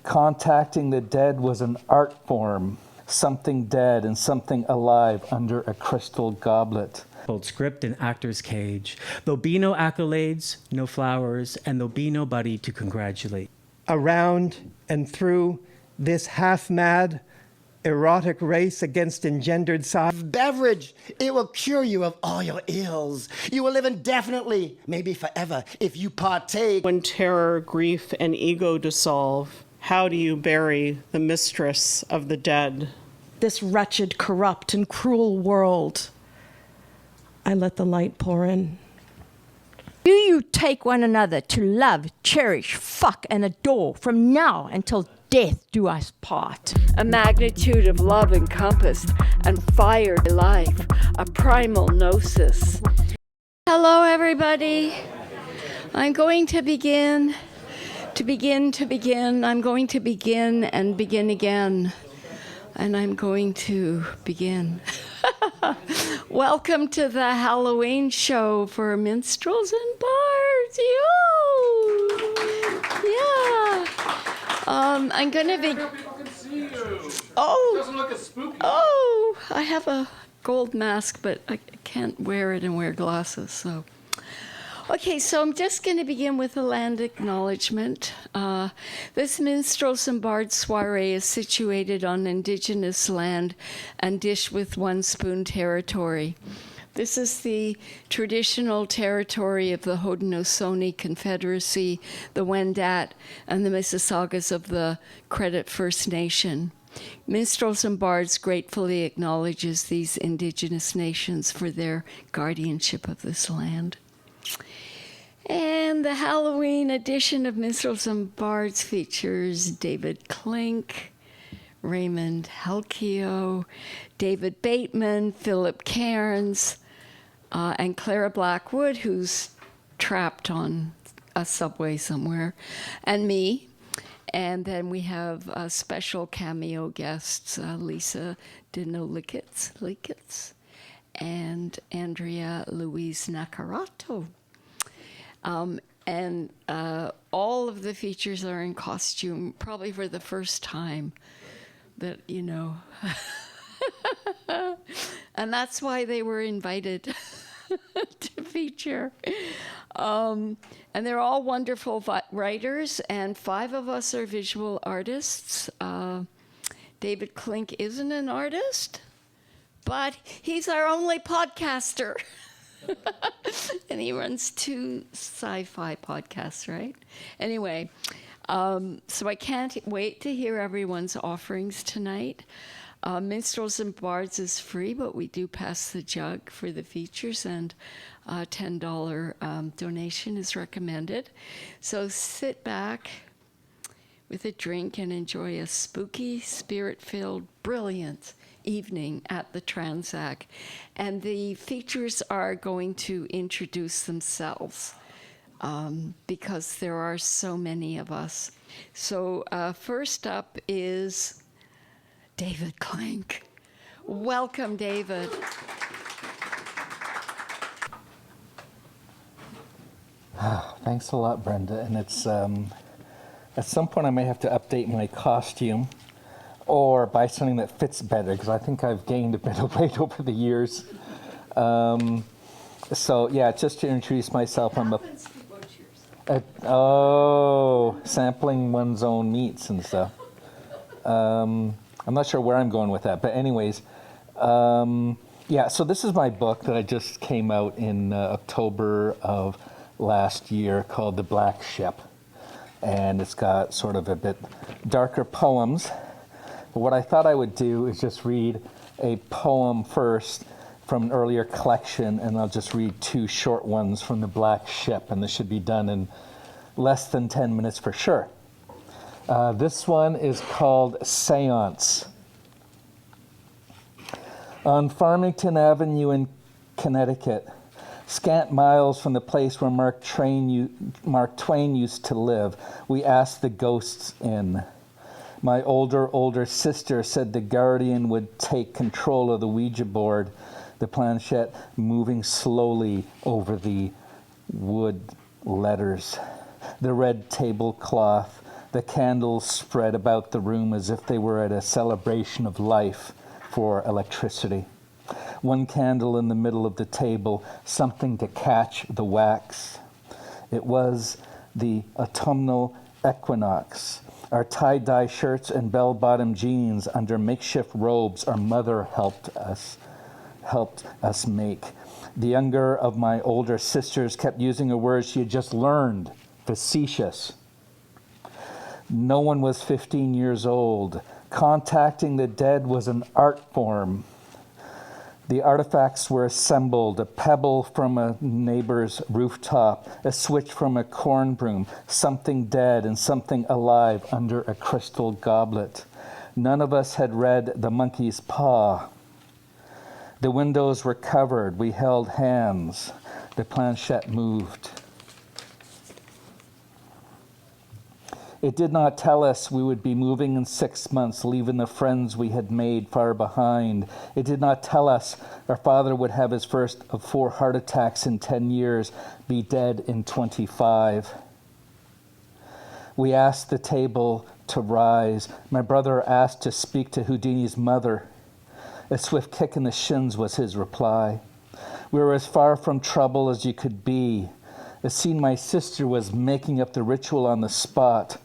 Contacting the dead was an art form, something dead and something alive under a crystal goblet. Both script and actor's cage. There'll be no accolades, no flowers, and there'll be nobody to congratulate. Around and through this half-mad, erotic race against engendered size. Beverage, it will cure you of all your ills. You will live indefinitely, maybe forever, if you partake. When terror, grief, and ego dissolve, how do you bury the mistress of the dead? This wretched, corrupt, and cruel world. I let the light pour in. Do you take one another to love, cherish, fuck, and adore from now until death do us part? A magnitude of love encompassed and fire life, a primal gnosis. Hello, everybody. I'm going to begin. I'm going to begin and begin again. And I'm going to begin. Welcome to the Halloween show for Minstrels and Bards. Yeah. I'm going to be. People can see you. Oh. It doesn't look as spooky. Oh, I have a gold mask, but I can't wear it and wear glasses, so. Okay, so I'm just going to begin with a land acknowledgement. This Minstrels and Bards soiree is situated on Indigenous land and dish with one spoon territory. This is the traditional territory of the Haudenosaunee Confederacy, the Wendat, and the Mississaugas of the Credit First Nation. Minstrels and Bards gratefully acknowledges these Indigenous nations for their guardianship of this land. And the Halloween edition of Minstrels and Bards features David Clink, Raymond Helkio, David Bateman, Philip Cairns, and Clara Blackwood, who's trapped on a subway somewhere, and me. And then we have special cameo guests, Lisa Nikolits, and Andrea, Louise Naccarato. And all of the features are in costume, probably for the first time that, you know. And that's why they were invited to feature. And they're all wonderful writers, and 5 of us are visual artists. David Clink isn't an artist, but he's our only podcaster. And he runs 2 sci-fi podcasts, right? Anyway, so I can't wait to hear everyone's offerings tonight. Minstrels and Bards is free, but we do pass the jug for the features, and a $10 donation is recommended. So sit back with a drink and enjoy a spooky, spirit-filled, brilliant evening at the Tranzac. And the features are going to introduce themselves because there are so many of us. So first up is David Clink. Welcome, David. Thanks a lot, Brenda. And it's at some point I may have to update my costume or buy something that fits better, because I think I've gained a bit of weight over the years. So yeah, just to introduce myself, I'm sampling one's own meats and stuff. I'm not sure where I'm going with that, but anyways, yeah, so this is my book that I just came out in October of last year called The Black Ship. And it's got sort of a bit darker poems. But what I thought I would do is just read a poem first from an earlier collection, and I'll just read 2 short ones from The Black Ship, and this should be done in less than 10 minutes for sure. This one is called Seance. On Farmington Avenue in Connecticut, scant miles from the place where Mark Twain used to live, we asked the ghosts in. My older sister said the guardian would take control of the Ouija board, the planchette moving slowly over the wood letters. The red tablecloth The candles spread about the room as if they were at a celebration of life for electricity. One candle in the middle of the table, something to catch the wax. It was the autumnal equinox. Our tie-dye shirts and bell-bottom jeans under makeshift robes our mother helped us make. The younger of my older sisters kept using a word she had just learned, facetious. No one was 15 years old. Contacting the dead was an art form. The artifacts were assembled, a pebble from a neighbor's rooftop, a switch from a corn broom, something dead and something alive under a crystal goblet. None of us had read The Monkey's Paw. The windows were covered. We held hands. The planchette moved. It did not tell us we would be moving in 6 months, leaving the friends we had made far behind. It did not tell us our father would have his first of 4 heart attacks in 10 years, be dead in 25. We asked the table to rise. My brother asked to speak to Houdini's mother. A swift kick in the shins was his reply. We were as far from trouble as you could be. It seemed my sister was making up the ritual on the spot.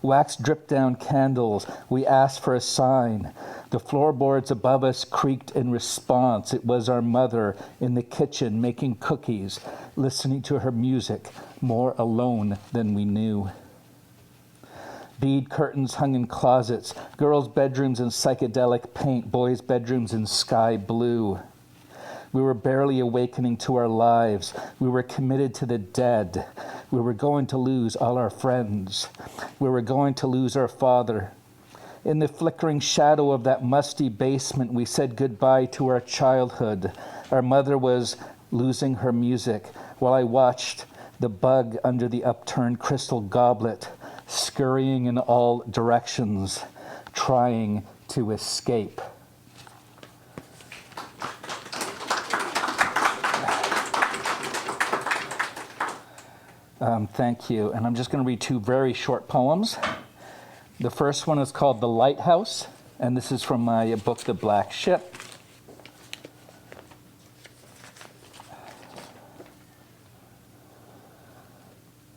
Wax dripped down candles. We asked for a sign. The floorboards above us creaked in response. It was our mother in the kitchen making cookies, listening to her music, more alone than we knew. Bead curtains hung in closets, girls' bedrooms in psychedelic paint, boys' bedrooms in sky blue. We were barely awakening to our lives. We were committed to the dead. We were going to lose all our friends. We were going to lose our father. In the flickering shadow of that musty basement, we said goodbye to our childhood. Our mother was losing her music while I watched the bug under the upturned crystal goblet, scurrying in all directions, trying to escape. Thank you. And I'm just going to read 2 very short poems. The first one is called The Lighthouse, and this is from my book, The Black Ship.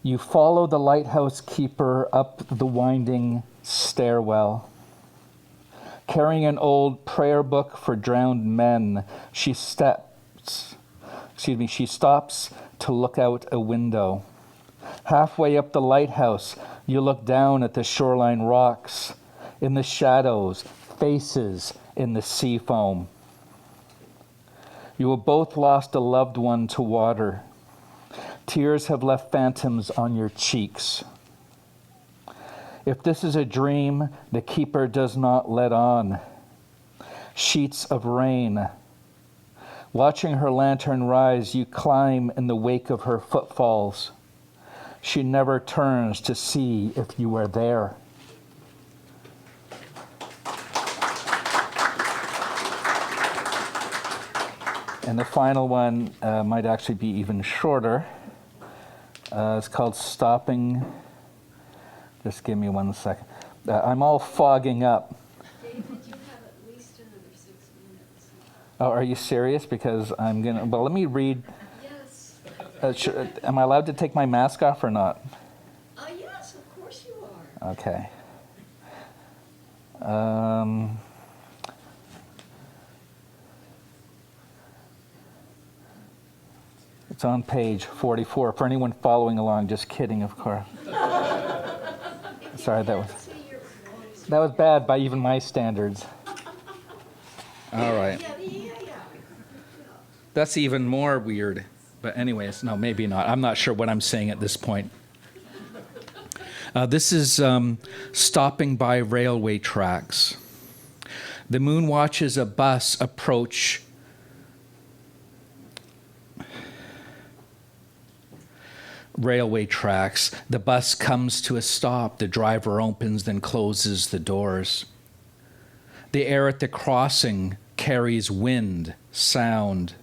You follow the lighthouse keeper up the winding stairwell. Carrying an old prayer book for drowned men, she stops to look out a window. Halfway up the lighthouse, you look down at the shoreline rocks. In the shadows, faces in the sea foam. You have both lost a loved one to water. Tears have left phantoms on your cheeks. If this is a dream, the keeper does not let on. Sheets of rain. Watching her lantern rise, you climb in the wake of her footfalls. She never turns to see if you are there. And the final one might actually be even shorter. It's called Stopping. Just give me 1 second. I'm all fogging up. David, you have at least another 6 minutes. Oh, are you serious? Because I'm going to... Well, let me read... Yes. Am I allowed to take my mask off or not? Yes, of course you are. Okay. It's on page 44. For anyone following along, just kidding, of course. Sorry, that was bad by even my standards. All right. That's even more weird. But anyways, no, maybe not. I'm not sure what I'm saying at this point. This is Stopping by Railway Tracks. The moon watches a bus approach railway tracks. The bus comes to a stop. The driver opens, then closes the doors. The air at the crossing carries wind, sound.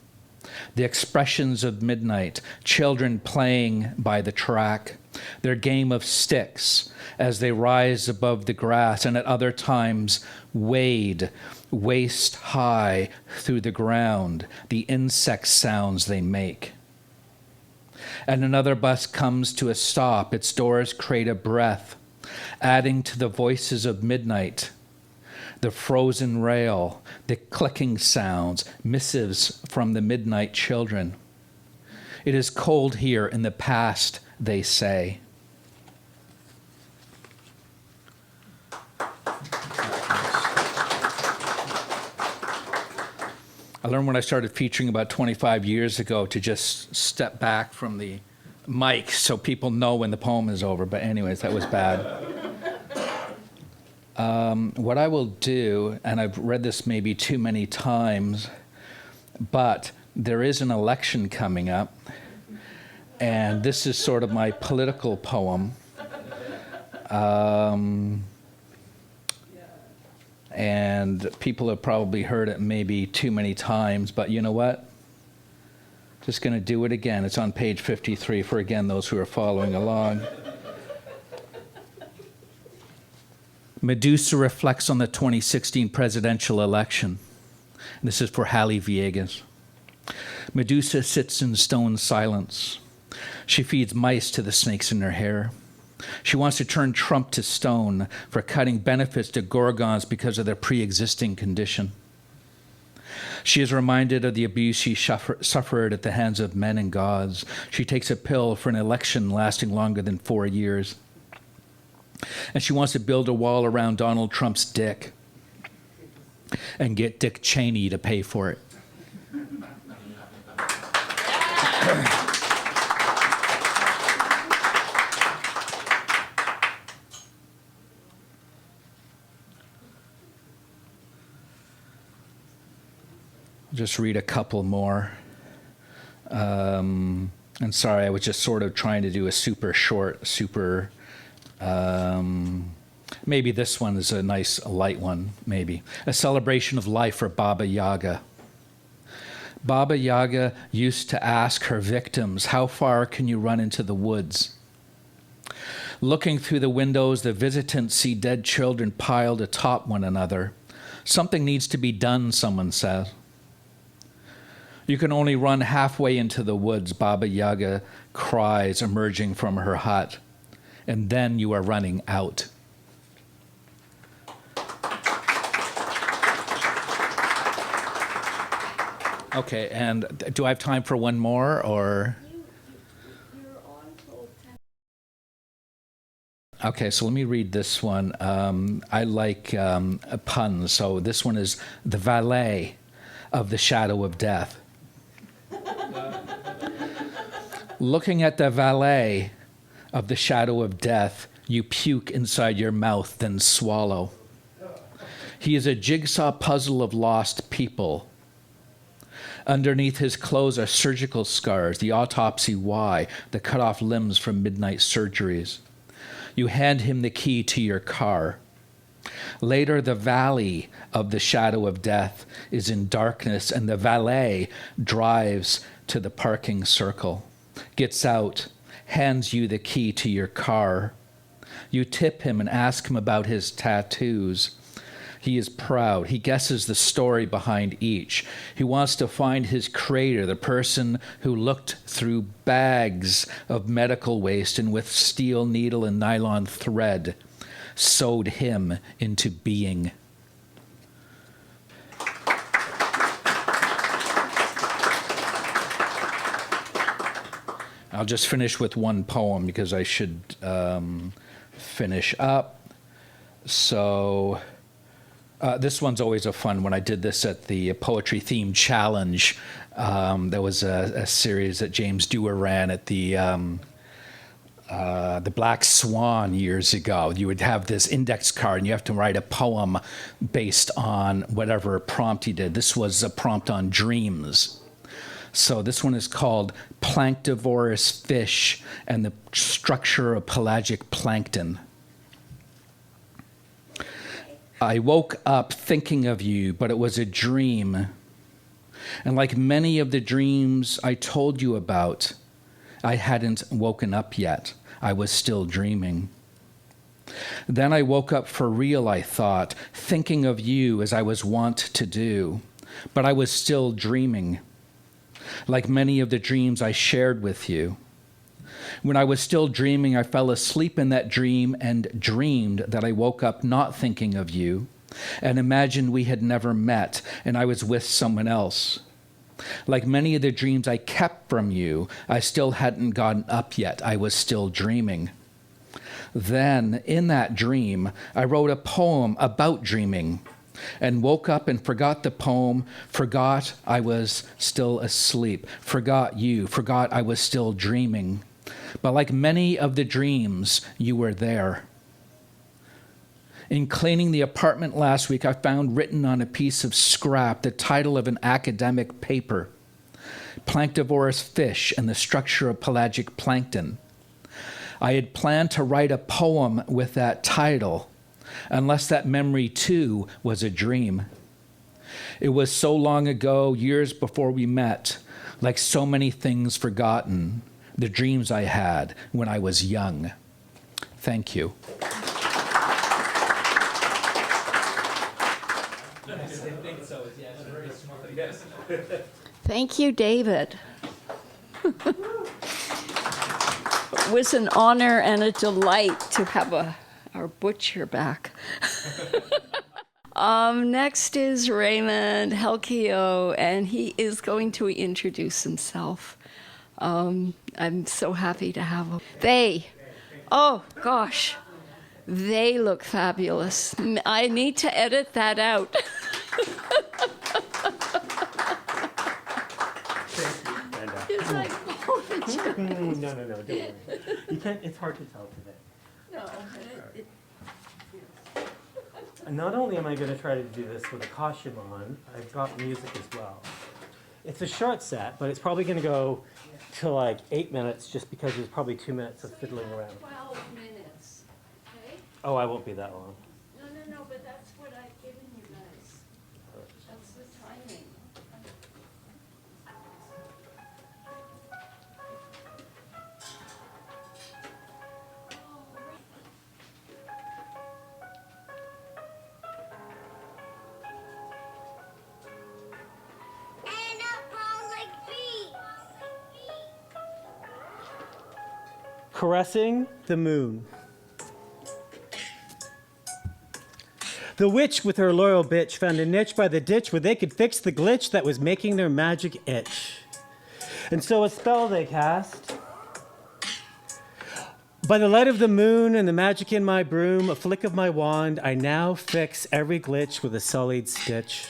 The expressions of midnight, children playing by the track, their game of sticks as they rise above the grass and at other times wade waist high through the ground, the insect sounds they make. And another bus comes to a stop, its doors create a breath, adding to the voices of midnight, the frozen rail, the clicking sounds, missives from the midnight children. It is cold here in the past, they say. I learned when I started featuring about 25 years ago to just step back from the mic so people know when the poem is over. But anyways, that was bad. What I will do, and I've read this maybe too many times, but there is an election coming up, and this is sort of my political poem. And people have probably heard it maybe too many times, but you know what? Just going to do it again. It's on page 53 for, again, those who are following along. Medusa reflects on the 2016 presidential election. This is for Hallie Viegas. Medusa sits in stone silence. She feeds mice to the snakes in her hair. She wants to turn Trump to stone for cutting benefits to Gorgons because of their pre-existing condition. She is reminded of the abuse she suffered at the hands of men and gods. She takes a pill for an election lasting longer than 4 years. And she wants to build a wall around Donald Trump's dick and get Dick Cheney to pay for it. Just read a couple more. And sorry, I was just sort of trying to do a super short, maybe this one is a nice light one, maybe. A celebration of life for Baba Yaga. Baba Yaga used to ask her victims, how far can you run into the woods? Looking through the windows, the visitants see dead children piled atop one another. Something needs to be done, someone says. You can only run halfway into the woods, Baba Yaga cries, emerging from her hut. And then you are running out. Okay, and do I have time for one more, or? You're on till 10. Okay, so let me read this one. I like puns, so this one is the valet of the shadow of death. Looking at the valet of the shadow of death, you puke inside your mouth, then swallow. He is a jigsaw puzzle of lost people. Underneath his clothes are surgical scars, the autopsy why, the cut off limbs from midnight surgeries. You hand him the key to your car. Later, the valley of the shadow of death is in darkness, and the valet drives to the parking circle, gets out, hands you the key to your car. You tip him and ask him about his tattoos. He is proud. He guesses the story behind each. He wants to find his creator, the person who looked through bags of medical waste and with steel needle and nylon thread sewed him into being. I'll just finish with one poem because I should finish up. So this one's always a fun one. I did this at the Poetry Theme Challenge. There was a series that James Dewar ran at the Black Swan years ago. You would have this index card and you have to write a poem based on whatever prompt he did. This was a prompt on dreams. So this one is called Planktivorous Fish and the Structure of Pelagic Plankton. I woke up thinking of you, but it was a dream. And like many of the dreams I told you about, I hadn't woken up yet. I was still dreaming. Then I woke up for real, I thought, thinking of you as I was wont to do. But I was still dreaming, like many of the dreams I shared with you. When I was still dreaming, I fell asleep in that dream and dreamed that I woke up not thinking of you and imagined we had never met and I was with someone else. Like many of the dreams I kept from you, I still hadn't gotten up yet. I was still dreaming. Then, in that dream, I wrote a poem about dreaming and woke up and forgot the poem, forgot I was still asleep, forgot you, forgot I was still dreaming. But like many of the dreams, you were there. In cleaning the apartment last week, I found written on a piece of scrap the title of an academic paper, Planktivorous Fish and the Structure of Pelagic Plankton. I had planned to write a poem with that title, unless that memory too was a dream. It was so long ago, years before we met, like so many things forgotten, the dreams I had when I was young. Thank you. Thank you, David. It was an honor and a delight to have our butcher back. Next is Raymond Helkio, and he is going to introduce himself. I'm so happy to have him. Oh gosh, they look fabulous. I need to edit that out. It's like, oh, No, don't worry. You can't. It's hard to tell today. no, Not only am I going to try to do this with a costume on, I've got music as well. It's a short set, but it's probably going to go to like 8 minutes, just because there's probably 2 minutes of fiddling around. 12 minutes, okay? Oh, I won't be that long. No, but that's what I've given you guys. That's the timing. Caressing the moon. The witch with her loyal bitch found a niche by the ditch where they could fix the glitch that was making their magic itch. And so a spell they cast. By the light of the moon and the magic in my broom, a flick of my wand, I now fix every glitch with a sullied stitch.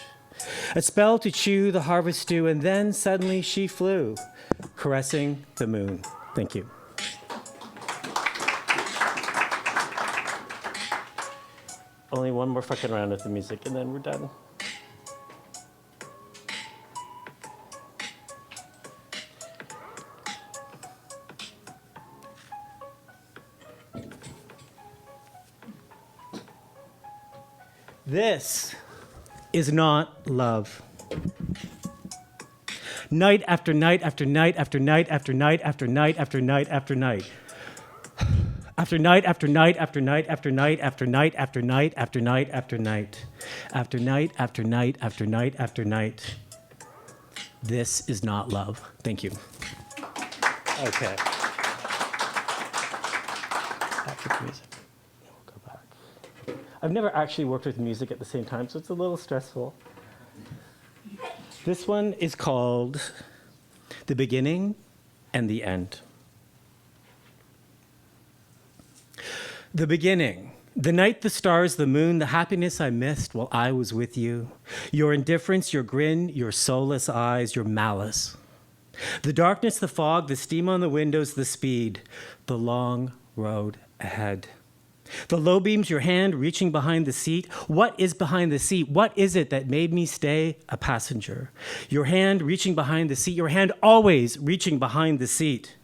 A spell to chew the harvest stew, and then suddenly she flew, caressing the moon. Thank you. Only one more fucking round of the music, and then we're done. This is not love. Night after night after night after night after night after night after night after night. After night after night after night after night after night after night after night after night. After night after night after night after night. This is not love. Thank you. Okay. Back with music. We'll go back. I've never actually worked with music at the same time, so it's a little stressful. This one is called The Beginning and the End. The beginning, the night, the stars, the moon, the happiness I missed while I was with you, your indifference, your grin, your soulless eyes, your malice. The darkness, the fog, the steam on the windows, the speed, the long road ahead. The low beams, your hand reaching behind the seat. What is behind the seat? What is it that made me stay a passenger? Your hand reaching behind the seat, your hand always reaching behind the seat.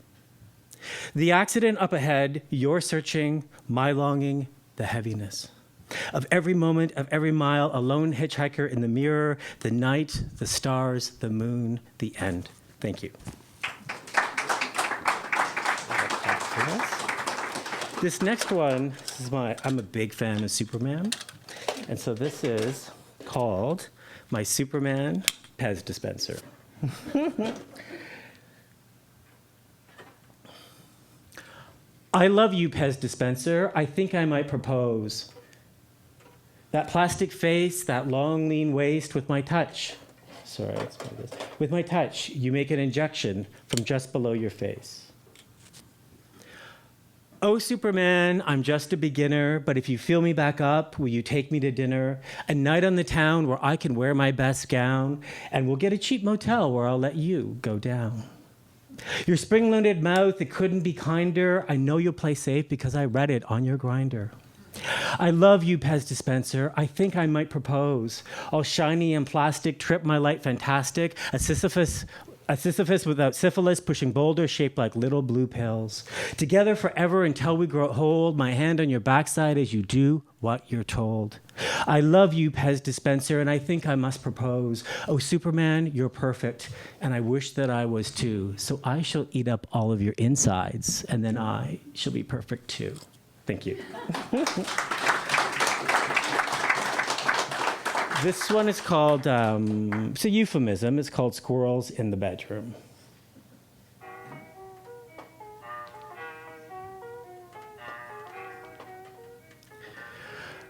The accident up ahead, your searching, my longing, the heaviness. Of every moment, of every mile, a lone hitchhiker in the mirror, the night, the stars, the moon, the end. Thank you. This next one, I'm a big fan of Superman. And so this is called my Superman Pez dispenser. I love you, Pez dispenser. I think I might propose. That plastic face, that long, lean waist with my touch. Sorry, let's try this. With my touch, you make an injection from just below your face. Oh, Superman, I'm just a beginner, but if you fill me back up, will you take me to dinner? A night on the town where I can wear my best gown, and we'll get a cheap motel where I'll let you go down. Your spring-loaded mouth, it couldn't be kinder. I know you'll play safe because I read it on your grinder. I love you, Pez dispenser. I think I might propose. All shiny and plastic, trip my light fantastic. A Sisyphus without syphilis, pushing boulders shaped like little blue pills. Together forever until we grow old, my hand on your backside as you do what you're told. I love you, Pez dispenser, and I think I must propose. Oh, Superman, you're perfect, and I wish that I was too. So I shall eat up all of your insides, and then I shall be perfect too. Thank you. This one is called, it's a euphemism. It's called Squirrels in the Bedroom.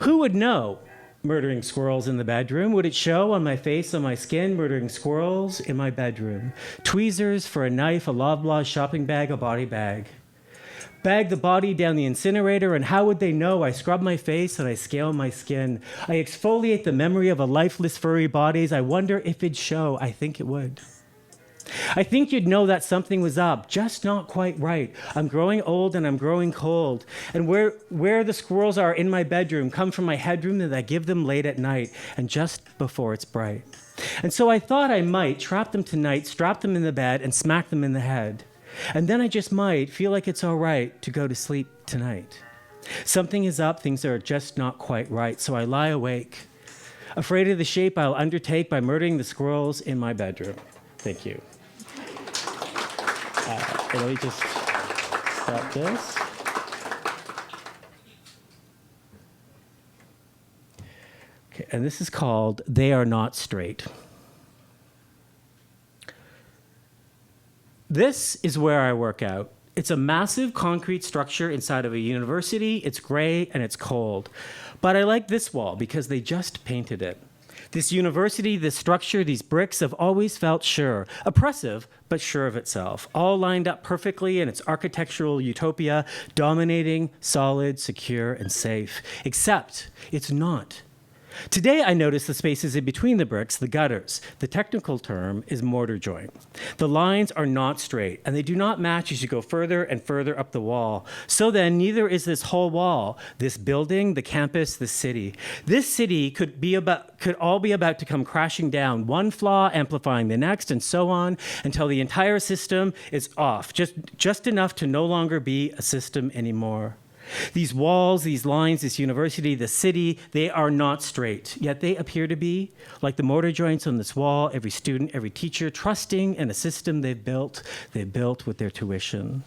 Who would know? Murdering squirrels in the bedroom. Would it show on my face, on my skin? Murdering squirrels in my bedroom. Tweezers for a knife, a Loblaw shopping bag, a body bag. Bag the body down the incinerator, and how would they know? I scrub my face and I scale my skin. I exfoliate the memory of a lifeless furry bodies. I wonder if it'd show. I think it would. I think you'd know that something was up, just not quite right. I'm growing old and I'm growing cold. And where the squirrels are in my bedroom come from my headroom that I give them late at night and just before it's bright. And so I thought I might trap them tonight, strap them in the bed, and smack them in the head. And then I just might feel like it's all right to go to sleep tonight. Something is up, things are just not quite right, so I lie awake, afraid of the shape I'll undertake by murdering the squirrels in my bedroom. Thank you. Let me just stop this. Okay, and this is called They Are Not Straight. This is where I work out. It's a massive concrete structure inside of a university. It's gray and it's cold. But I like this wall because they just painted it. This university, this structure, these bricks have always felt sure, oppressive, but sure of itself, all lined up perfectly in its architectural utopia, dominating, solid, secure, and safe. Except it's not. Today, I notice the spaces in between the bricks, the gutters. The technical term is mortar joint. The lines are not straight, and they do not match as you go further and further up the wall. So then, neither is this whole wall, this building, the campus, the city. This city could all be about to come crashing down, one flaw amplifying the next, and so on, until the entire system is off, just enough to no longer be a system anymore. These walls, these lines, this university, the city, they are not straight, yet they appear to be, like the mortar joints on this wall, every student, every teacher, trusting in a system they've built with their tuition.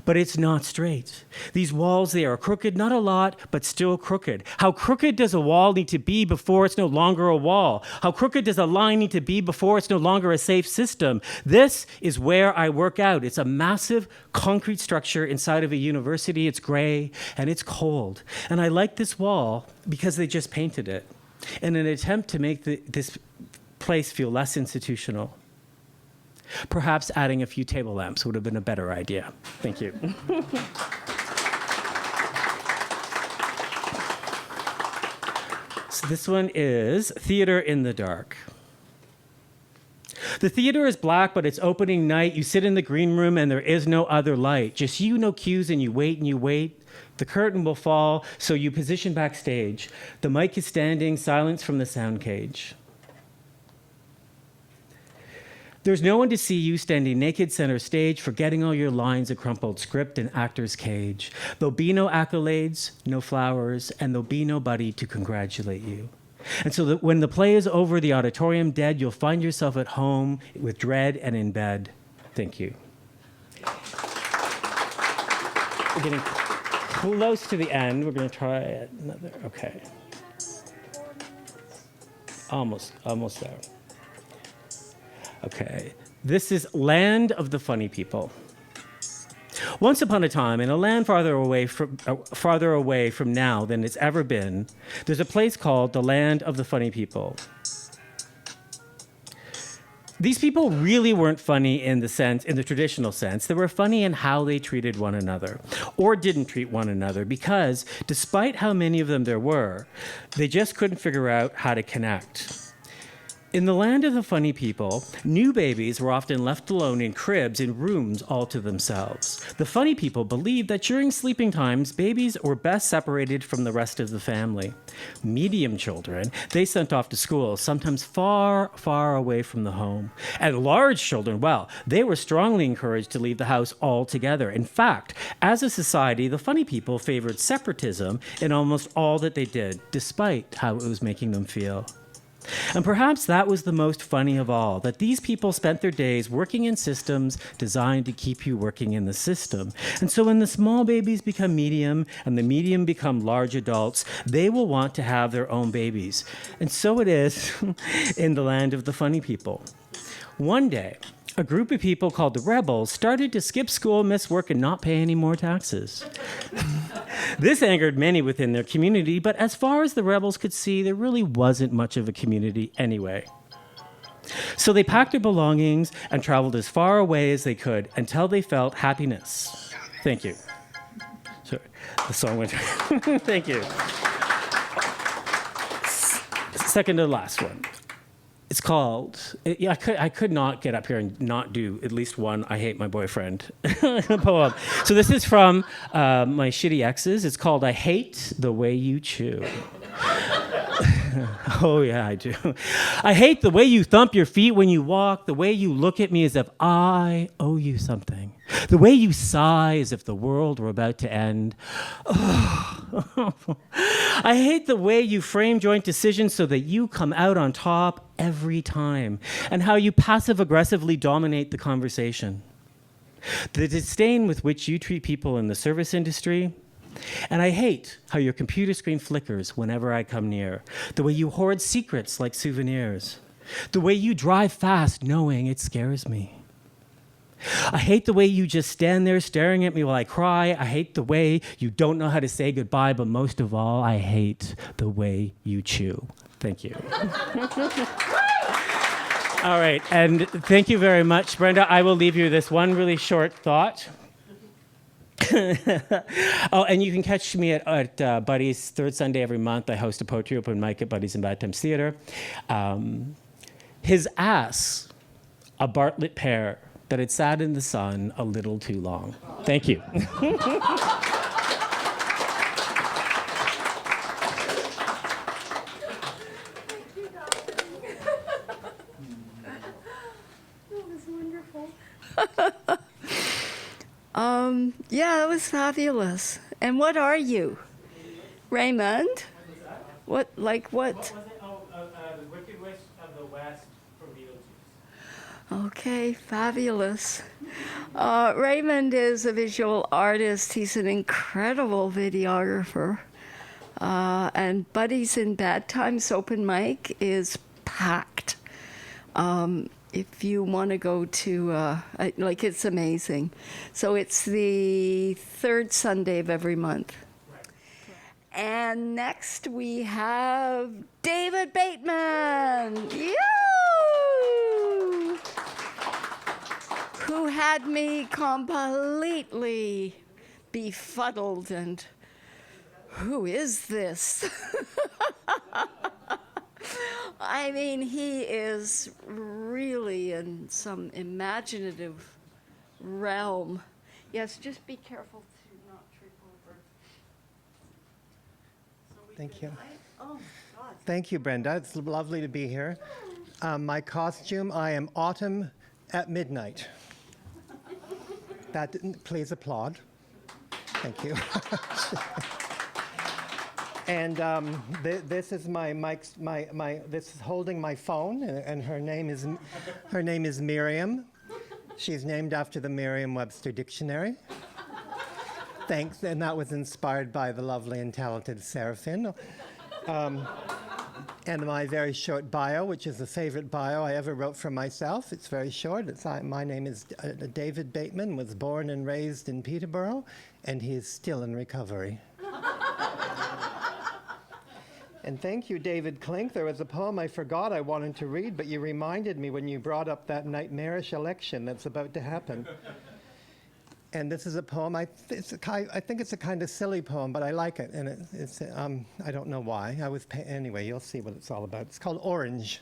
But it's not straight. These walls, they are crooked, not a lot, but still crooked. How crooked does a wall need to be before it's no longer a wall? How crooked does a line need to be before it's no longer a safe system? This is where I work out. It's a massive concrete structure inside of a university. It's gray and it's cold. And I like this wall because they just painted it in an attempt to make this place feel less institutional. Perhaps adding a few table lamps would have been a better idea. Thank you. So this one is Theater in the Dark. The theater is black, but it's opening night. You sit in the green room and there is no other light. Just you, no cues, and you wait and you wait. The curtain will fall, so you position backstage. The mic is standing, silence from the sound cage. There's no one to see you standing naked center stage, forgetting all your lines, a crumpled script, and actor's cage. There'll be no accolades, no flowers, and there'll be nobody to congratulate you. And so that when the play is over, the auditorium dead, you'll find yourself at home with dread and in bed. Thank you. We're getting close to the end. We're going to try another. Okay. Almost there. Okay. This is Land of the Funny People. Once upon a time, in a land farther away from now than it's ever been, there's a place called the Land of the Funny People. These people really weren't funny in the traditional sense. They were funny in how they treated one another, or didn't treat one another, because despite how many of them there were, they just couldn't figure out how to connect. In the Land of the Funny People, new babies were often left alone in cribs in rooms all to themselves. The funny people believed that during sleeping times, babies were best separated from the rest of the family. Medium children, they sent off to school, sometimes far, far away from the home. And large children, well, they were strongly encouraged to leave the house altogether. In fact, as a society, the funny people favored separatism in almost all that they did, despite how it was making them feel. And perhaps that was the most funny of all, that these people spent their days working in systems designed to keep you working in the system. And so when the small babies become medium and the medium become large adults, they will want to have their own babies. And so it is in the Land of the Funny People. One day, a group of people called the Rebels started to skip school, miss work, and not pay any more taxes. This angered many within their community, but as far as the Rebels could see, there really wasn't much of a community anyway. So they packed their belongings and traveled as far away as they could until they felt happiness. Thank you. Sorry, the song went. Thank you. Second to the last one. It's called, I could not get up here and not do at least one I Hate My Boyfriend poem. So this is from my shitty exes. It's called I Hate the Way You Chew. Oh, yeah, I do. I hate the way you thump your feet when you walk, the way you look at me as if I owe you something, the way you sigh as if the world were about to end. Oh. I hate the way you frame joint decisions so that you come out on top every time, and how you passive-aggressively dominate the conversation. The disdain with which you treat people in the service industry. And I hate how your computer screen flickers whenever I come near. The way you hoard secrets like souvenirs. The way you drive fast knowing it scares me. I hate the way you just stand there staring at me while I cry. I hate the way you don't know how to say goodbye, but most of all, I hate the way you chew. Thank you. All right, and thank you very much, Brenda. I will leave you this one really short thought. Oh, and you can catch me at Buddy's third Sunday every month. I host a poetry open mic at Buddy's in Bad Times Theater. His ass, a Bartlett pear that had sat in the sun a little too long. Thank you. Yeah, that was fabulous. And what are you? Raymond? What, like what? What was it? The Wicked Witch of the West from Beetlejuice. Okay, fabulous. Raymond is a visual artist. He's an incredible videographer. And Buddies in Bad Times open mic is packed. If you want to go to, it's amazing. So it's the third Sunday of every month. Right. And next we have David Bateman. You! Who had me completely befuddled and who is this? I mean, he is really in some imaginative realm. Yes, just be careful to not trip over. Thank you. Oh, God. Thank you, Brenda. It's lovely to be here. My costume, I am Autumn at midnight. That didn't, please applaud. Thank you. And this is this is holding my phone, and her name is Miriam. She's named after the Merriam-Webster Dictionary. Thanks, and that was inspired by the lovely and talented Seraphine. And my very short bio, which is the favorite bio I ever wrote for myself. It's very short. My name is David Bateman, was born and raised in Peterborough, and he is still in recovery. And thank you, David Clink. There was a poem I forgot I wanted to read, but you reminded me when you brought up that nightmarish election that's about to happen. And this is a poem. I think it's a kind of silly poem, but I like it. And I don't know why. Anyway, you'll see what it's all about. It's called Orange.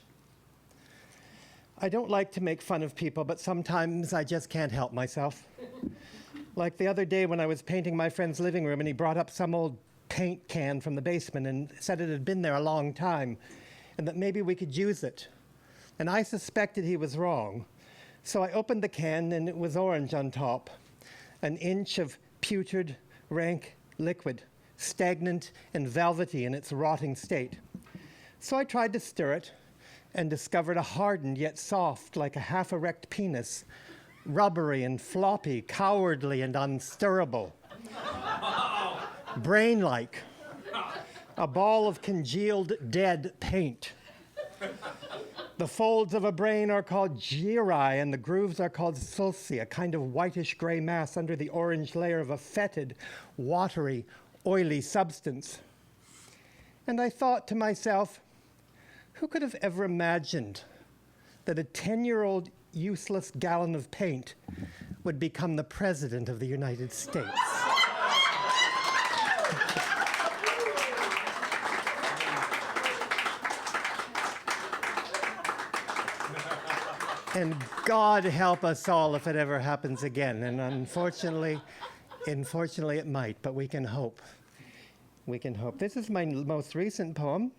I don't like to make fun of people, but sometimes I just can't help myself. Like the other day when I was painting my friend's living room, and he brought up some old paint can from the basement and said it had been there a long time and that maybe we could use it. And I suspected he was wrong. So I opened the can and it was orange on top. An inch of putrid, rank liquid, stagnant and velvety in its rotting state. So I tried to stir it and discovered a hardened yet soft, like a half-erect penis, rubbery and floppy, cowardly and unstirrable. Brain-like, a ball of congealed dead paint. The folds of a brain are called gyri, and the grooves are called sulci, a kind of whitish gray mass under the orange layer of a fetid, watery, oily substance. And I thought to myself, who could have ever imagined that a 10-year-old useless gallon of paint would become the President of the United States? And God help us all if it ever happens again. And unfortunately it might, but we can hope. We can hope. This is my most recent poem,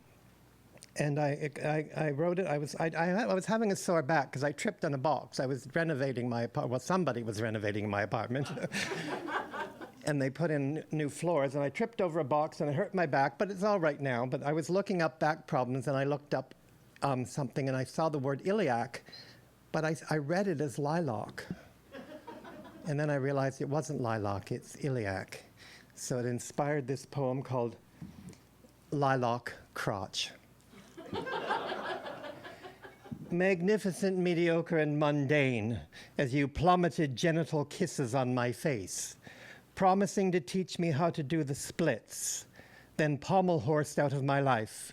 and I wrote it. I was having a sore back because I tripped on a box. I was renovating my apartment. Well, somebody was renovating my apartment. And they put in new floors, and I tripped over a box, and I hurt my back, but it's all right now. But I was looking up back problems, and I looked up something, and I saw the word iliac. But I read it as lilac. And then I realized it wasn't lilac, it's iliac. So it inspired this poem called Lilac Crotch. Magnificent, mediocre, and mundane, as you plummeted genital kisses on my face, promising to teach me how to do the splits, then pommel-horsed out of my life.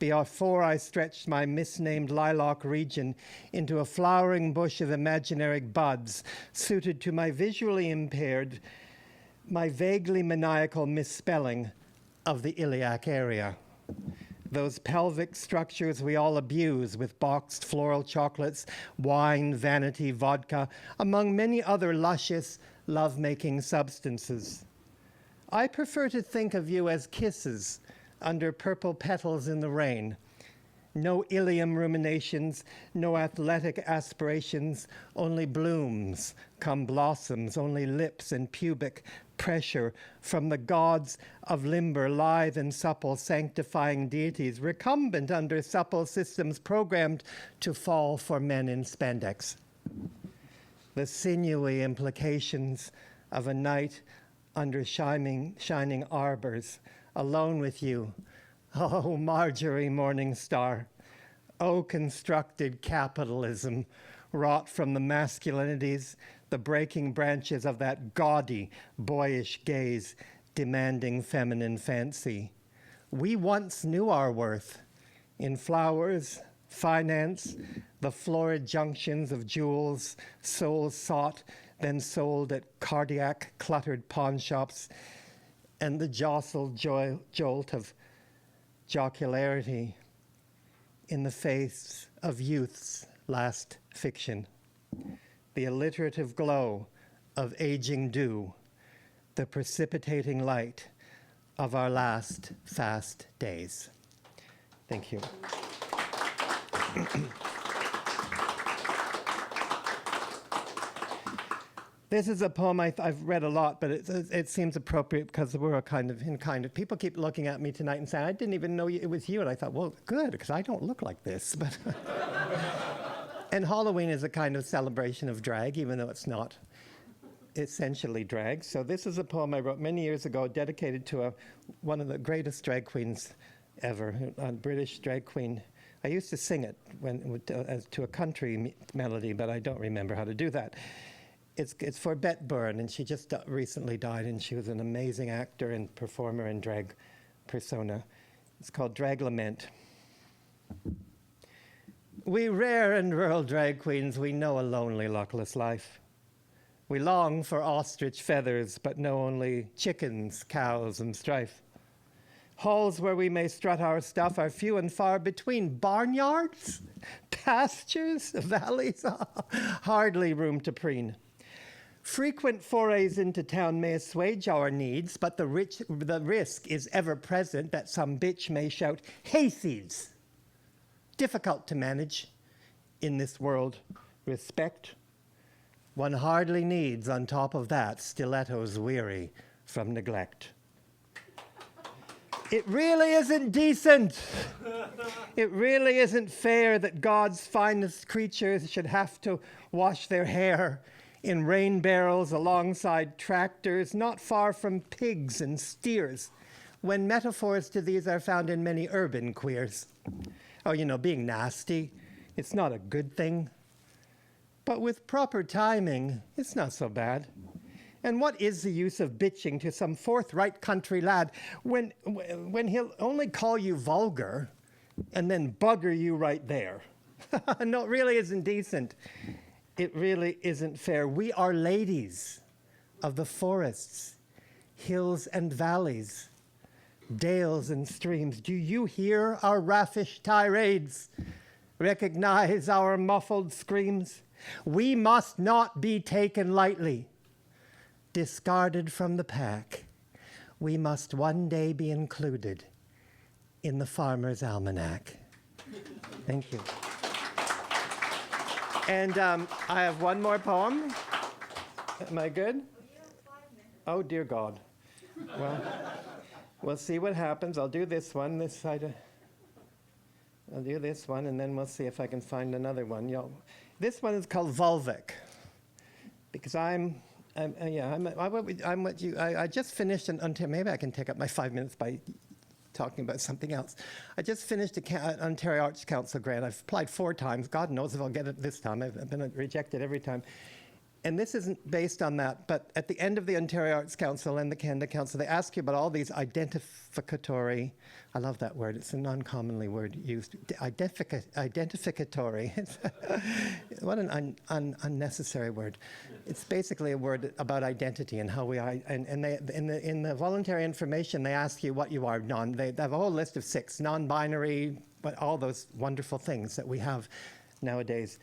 Before I stretched my misnamed lilac region into a flowering bush of imaginary buds suited to my visually impaired, my vaguely maniacal misspelling of the iliac area. Those pelvic structures we all abuse with boxed floral chocolates, wine, vanity, vodka, among many other luscious, love-making substances. I prefer to think of you as kisses under purple petals in the rain. No ilium ruminations, no athletic aspirations, only blooms, come blossoms, only lips and pubic pressure from the gods of limber, lithe and supple, sanctifying deities, recumbent under supple systems programmed to fall for men in spandex. The sinewy implications of a night under shining arbors, alone with you, oh, Marjorie Morningstar, oh, constructed capitalism, wrought from the masculinities, the breaking branches of that gaudy, boyish gaze, demanding feminine fancy. We once knew our worth in flowers, finance, the florid junctions of jewels, souls sought, then sold at cardiac, cluttered pawn shops, and the jostled jolt of jocularity in the face of youth's last fiction. The alliterative glow of aging dew, the precipitating light of our last fast days. Thank you. This is a poem I've read a lot, but it seems appropriate because we're people keep looking at me tonight and saying, I didn't even know it was you. And I thought, well, good, because I don't look like this. But and Halloween is a kind of celebration of drag, even though it's not essentially drag. So this is a poem I wrote many years ago, dedicated to one of the greatest drag queens ever, a British drag queen. I used to sing it to a country melody, but I don't remember how to do that. It's for Bette Byrne, and she just recently died, and she was an amazing actor and performer and drag persona. It's called Drag Lament. We rare and rural drag queens, we know a lonely, luckless life. We long for ostrich feathers, but know only chickens, cows, and strife. Halls where we may strut our stuff are few and far between. Barnyards, pastures, valleys, hardly room to preen. Frequent forays into town may assuage our needs, but the risk is ever present that some bitch may shout, hayseeds! Difficult to manage in this world. Respect. One hardly needs, on top of that, stilettos weary from neglect. It really isn't decent. It really isn't fair that God's finest creatures should have to wash their hair in rain barrels alongside tractors, not far from pigs and steers, when metaphors to these are found in many urban queers. Oh, being nasty, it's not a good thing. But with proper timing, it's not so bad. And what is the use of bitching to some forthright country lad when he'll only call you vulgar and then bugger you right there? No, it really isn't decent. It really isn't fair. We are ladies of the forests, hills and valleys, dales and streams. Do you hear our raffish tirades? Recognize our muffled screams? We must not be taken lightly, discarded from the pack. We must one day be included in the Farmer's Almanac. Thank you. And I have one more poem. Am I good? Oh, dear God. Well, we'll see what happens. I'll do this one, this side. I'll do this one, and then we'll see if I can find another one. This one is called Vulvic, because I just finished maybe I can take up my 5 minutes by talking about something else. I just finished an Ontario Arts Council grant. I've applied 4 times. God knows if I'll get it this time. I've been rejected every time. And this isn't based on that, but at the end of the Ontario Arts Council and the Canada Council, they ask you about all these identificatory, I love that word, it's a non-commonly word used, identificatory. What an unnecessary word. It's basically a word about identity and how we are, and they, in the voluntary information, they ask you what you are. They have a whole list of 6, non-binary, but all those wonderful things that we have nowadays.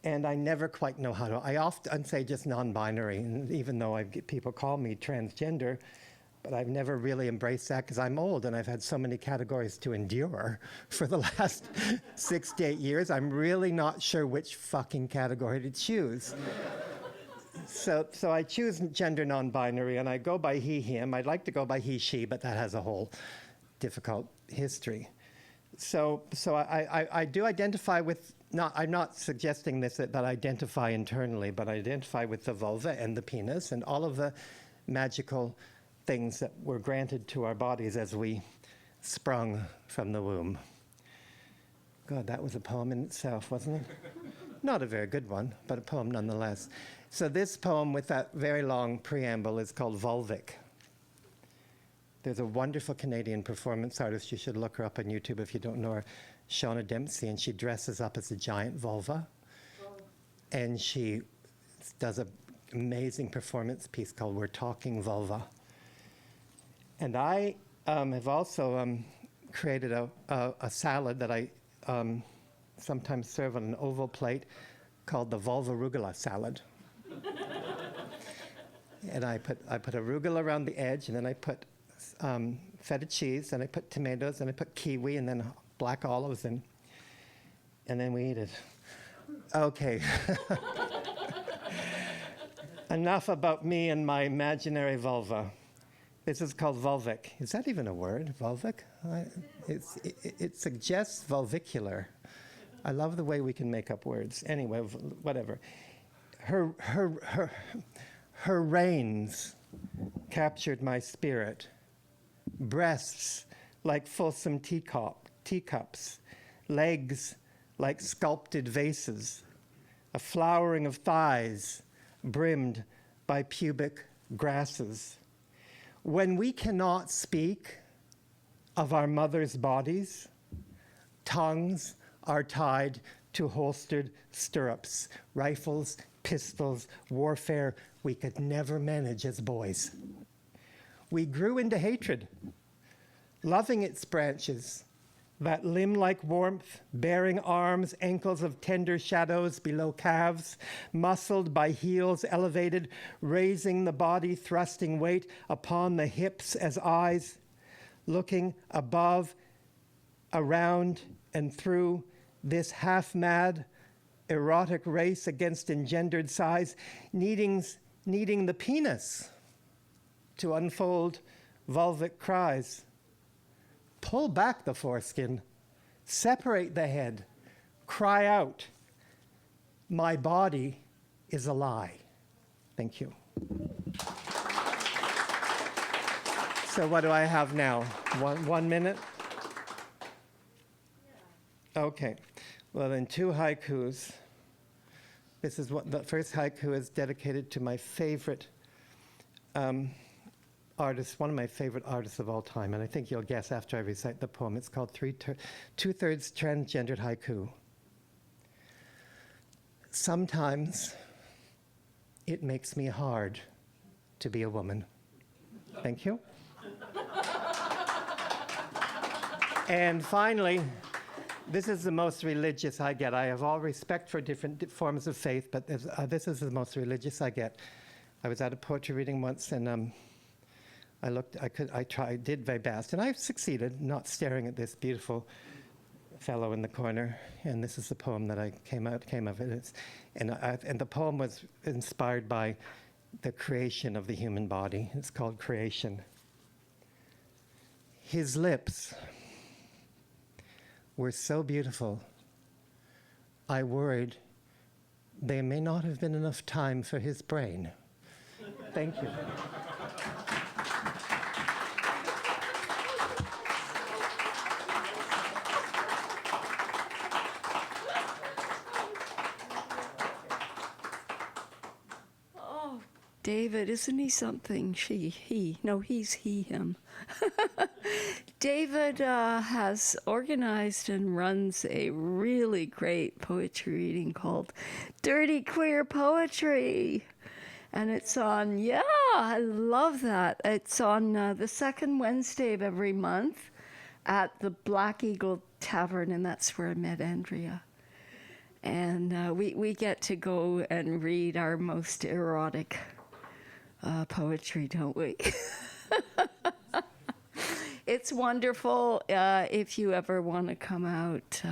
And I never quite know how to. I often say just non-binary, and even though people call me transgender, but I've never really embraced that because I'm old and I've had so many categories to endure for the last 6 to 8 years. I'm really not sure which fucking category to choose. So I choose gender non-binary, and I go by he, him. I'd like to go by he, she, but that has a whole difficult history. So I do identify with. I'm not suggesting this that I identify internally, but I identify with the vulva and the penis and all of the magical things that were granted to our bodies as we sprung from the womb. God, that was a poem in itself, wasn't it? Not a very good one, but a poem nonetheless. So this poem with that very long preamble is called Vulvic. There's a wonderful Canadian performance artist. You should look her up on YouTube if you don't know her. Shauna Dempsey, and she dresses up as a giant vulva. And she does an amazing performance piece called We're Talking Vulva. And I have also created a salad that I sometimes serve on an oval plate called the vulva arugula salad. And I put arugula around the edge, and then I put feta cheese, and I put tomatoes, and I put kiwi, and then black olives, and then we eat it. Okay. Enough about me and my imaginary vulva. This is called vulvic. Is that even a word, vulvic? It suggests vulvicular. I love the way we can make up words. Anyway, whatever. Her reins captured my spirit. Breasts like fulsome teacups. Legs like sculpted vases. A flowering of thighs brimmed by pubic grasses. When we cannot speak of our mother's bodies, tongues are tied to holstered stirrups, rifles, pistols, warfare we could never manage as boys. We grew into hatred, loving its branches, that limb-like warmth, bearing arms, ankles of tender shadows below calves, muscled by heels elevated, raising the body, thrusting weight upon the hips as eyes, looking above, around, and through this half-mad, erotic race against engendered size, needing the penis to unfold vulvic cries. Pull back the foreskin, separate the head, cry out, my body is a lie. Thank you. So what do I have now? 1 minute? Okay, well then 2 haikus. This is what the first haiku is dedicated to my favorite artist, one of my favorite artists of all time, and I think you'll guess after I recite the poem. It's called Two-Thirds Transgendered Haiku. Sometimes it makes me hard to be a woman. Thank you. And finally, this is the most religious I get. I have all respect for different forms of faith, but this is the most religious I get. I was at a poetry reading once, and I did my best, and I succeeded, not staring at this beautiful fellow in the corner. And this is the poem that came of it. And the poem was inspired by the creation of the human body. It's called Creation. His lips were so beautiful, I worried there may not have been enough time for his brain. Thank you. Oh, David, isn't he something? He's him. David has organized and runs a really great poetry reading called Dirty Queer Poetry. And it's on, I love that. It's on the second Wednesday of every month at the Black Eagle Tavern, and that's where I met Andrea. And we get to go and read our most erotic poetry, don't we? It's wonderful. If you ever want to come out,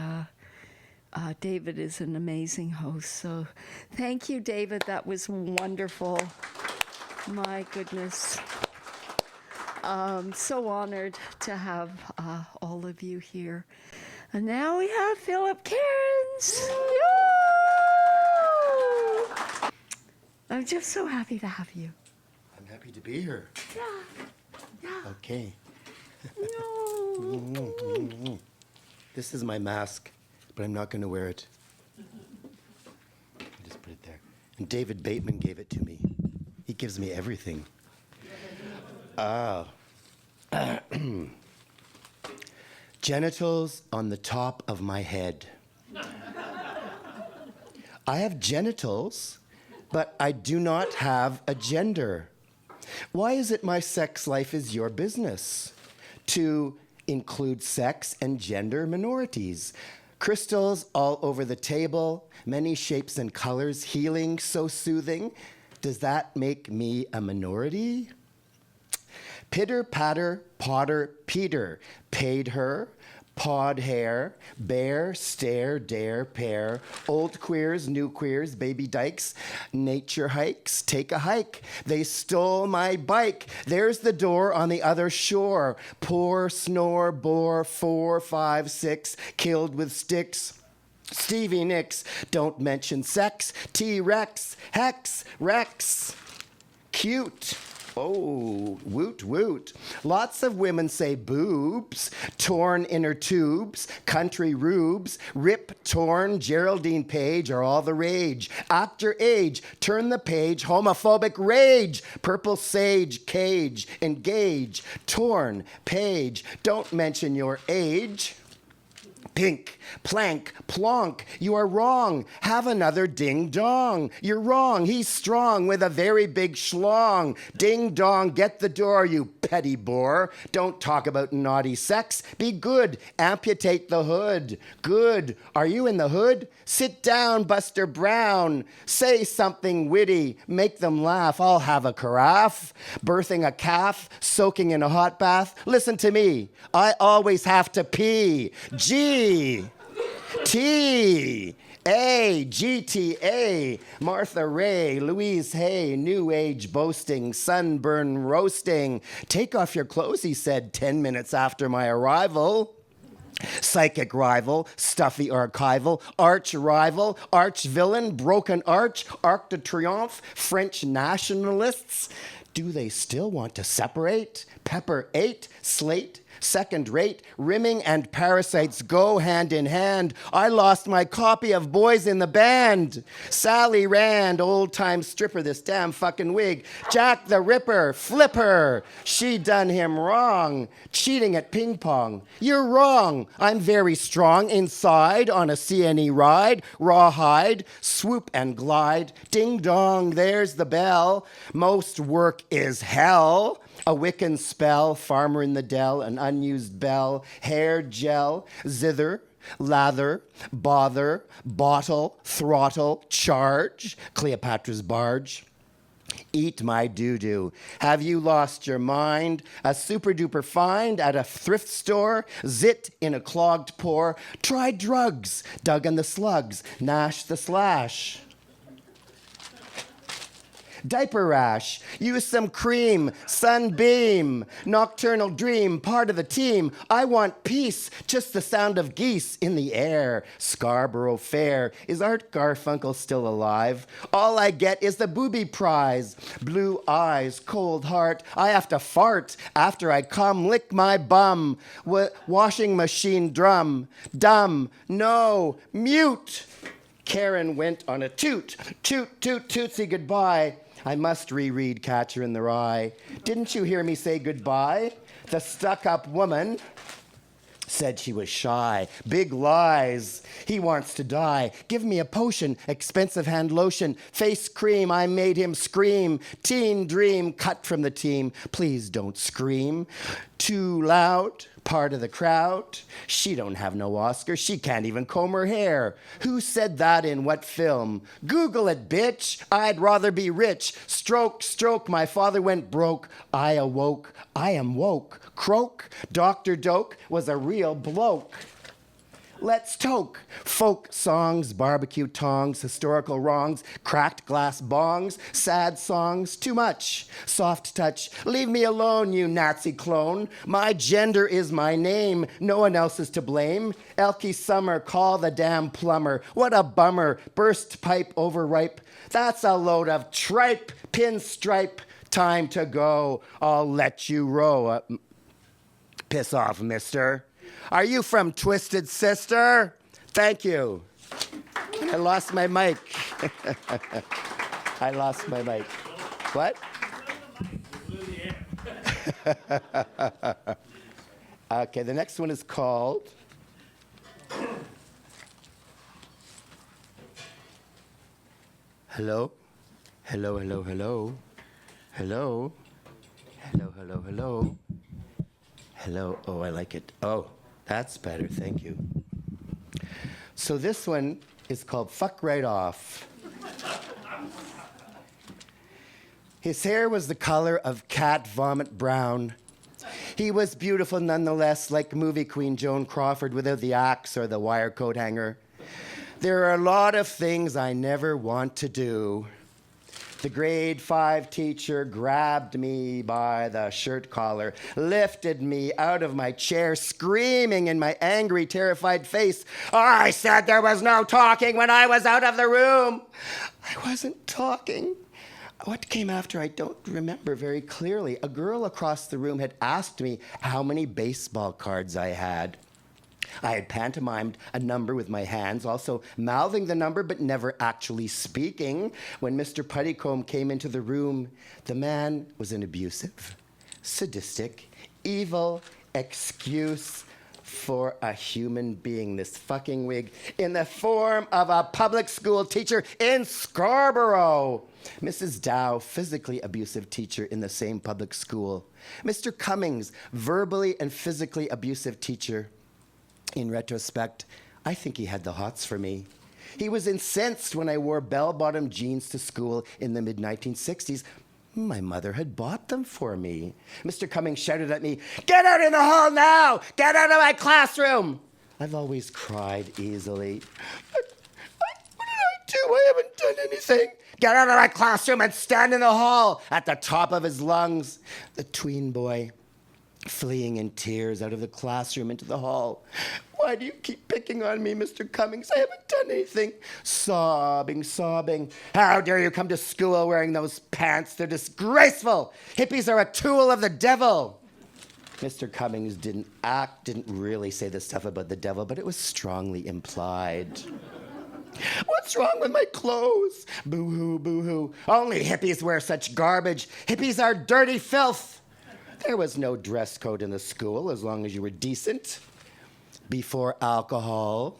David is an amazing host. So thank you, David. That was wonderful. My goodness. So honored to have all of you here. And now we have Philip Cairns. I'm just so happy to have you. I'm happy to be here. Yeah. Okay. No. This is my mask, but I'm not going to wear it. I just put it there. And David Bateman gave it to me. He gives me everything. Genitals on the top of my head. I have genitals, but I do not have a gender. Why is it my sex life is your business? To include sex and gender minorities. Crystals all over the table, many shapes and colors, healing, so soothing. Does that make me a minority? Pitter, patter, Potter, Peter paid her, pod hair, bear, stare, dare, pair, old queers, new queers, baby dykes, nature hikes, take a hike. They stole my bike. There's the door on the other shore. Poor, snore, bore, 4, 5, 6, killed with sticks. Stevie Nicks, don't mention sex. T-Rex, Hex, Rex, cute. Oh, woot, woot. Lots of women say boobs, torn inner tubes, country rubes, rip, torn, Geraldine Page are all the rage. Actor age, turn the page, homophobic rage. Purple sage, cage, engage, torn, page, don't mention your age. Pink, plank, plonk, you are wrong. Have another ding dong. You're wrong, he's strong with a very big schlong. Ding dong, get the door, you petty bore. Don't talk about naughty sex. Be good, amputate the hood. Good, are you in the hood? Sit down, Buster Brown. Say something witty, make them laugh. I'll have a carafe. Birthing a calf, soaking in a hot bath. Listen to me, I always have to pee. G. T. A. GTA. Martha Ray. Louise Hay. New age boasting. Sunburn roasting. Take off your clothes, he said 10 minutes after my arrival. Psychic rival, stuffy archival, arch rival, arch villain, broken arch, Arc de Triomphe, French nationalists. Do they still want to separate? Pepper 8, slate, second rate, rimming and parasites go hand in hand. I lost my copy of Boys in the Band. Sally Rand, old-time stripper, this damn fucking wig. Jack the Ripper, flipper. She done him wrong. Cheating at ping pong. You're wrong. I'm very strong inside on a CNE ride. Rawhide, swoop and glide. Ding dong, there's the bell. Most work is hell. A Wiccan spell, farmer in the dell, an unused bell, hair gel, zither, lather, bother, bottle, throttle, charge, Cleopatra's barge. Eat my doo-doo. Have you lost your mind? A super-duper find at a thrift store? Zit in a clogged pore? Try drugs. Dug in the slugs. Nash the slash. Diaper rash, use some cream, sunbeam, nocturnal dream, part of the team. I want peace, just the sound of geese in the air. Scarborough Fair, is Art Garfunkel still alive? All I get is the booby prize. Blue eyes, cold heart, I have to fart after I come, lick my bum. Washing machine drum, dumb, no, mute. Karen went on a toot, toot, toot, tootsie goodbye. I must reread Catcher in the Rye. Didn't you hear me say goodbye? The stuck-up woman said she was shy. Big lies. He wants to die. Give me a potion, expensive hand lotion, face cream, I made him scream. Teen dream cut from the team. Please don't scream. Too loud, part of the crowd. She don't have no Oscar. She can't even comb her hair. Who said that in what film? Google it, bitch. I'd rather be rich. Stroke, stroke, my father went broke. I awoke. I am woke. Croak, Dr. Doke was a real bloke. Let's toke. Folk songs, barbecue tongs, historical wrongs, cracked glass bongs, sad songs, too much. Soft touch, leave me alone, you Nazi clone. My gender is my name, no one else is to blame. Elkie Summer, call the damn plumber. What a bummer, burst pipe overripe. That's a load of tripe, pinstripe. Time to go, I'll let you row. Piss off, mister. Are you from Twisted Sister? Thank you. I lost my mic. I lost my mic. What? Okay, the next one is called Hello? Hello, hello, hello. Hello? Hello, hello, hello. Hello. Oh, I like it. Oh, that's better. Thank you. So this one is called Fuck Right Off. His hair was the color of cat vomit brown. He was beautiful nonetheless, like movie queen Joan Crawford without the axe or the wire coat hanger. There are a lot of things I never want to do. The grade 5 teacher grabbed me by the shirt collar, lifted me out of my chair, screaming in my angry, terrified face, "I said there was no talking when I was out of the room." I wasn't talking. What came after, I don't remember very clearly. A girl across the room had asked me how many baseball cards I had. I had pantomimed a number with my hands, also mouthing the number but never actually speaking. When Mr. Puttycombe came into the room, the man was an abusive, sadistic, evil excuse for a human being, this fucking wig, in the form of a public school teacher in Scarborough. Mrs. Dow, physically abusive teacher in the same public school. Mr. Cummings, verbally and physically abusive teacher. In retrospect, I think he had the hots for me. He was incensed when I wore bell-bottom jeans to school in the mid-1960s. My mother had bought them for me. Mr. Cummings shouted at me, "Get out in the hall now! Get out of my classroom!" I've always cried easily. What did I do? I haven't done anything. "Get out of my classroom and stand in the hall!" at the top of his lungs. The tween boy, fleeing in tears out of the classroom into the hall. "Why do you keep picking on me, Mr. Cummings? I haven't done anything." Sobbing. "How dare you come to school wearing those pants? They're disgraceful. Hippies are a tool of the devil." Mr. Cummings didn't really say this stuff about the devil, but it was strongly implied. "What's wrong with my clothes? Boo-hoo, boo-hoo. Only hippies wear such garbage. Hippies are dirty filth." There was no dress code in the school as long as you were decent. Before alcohol,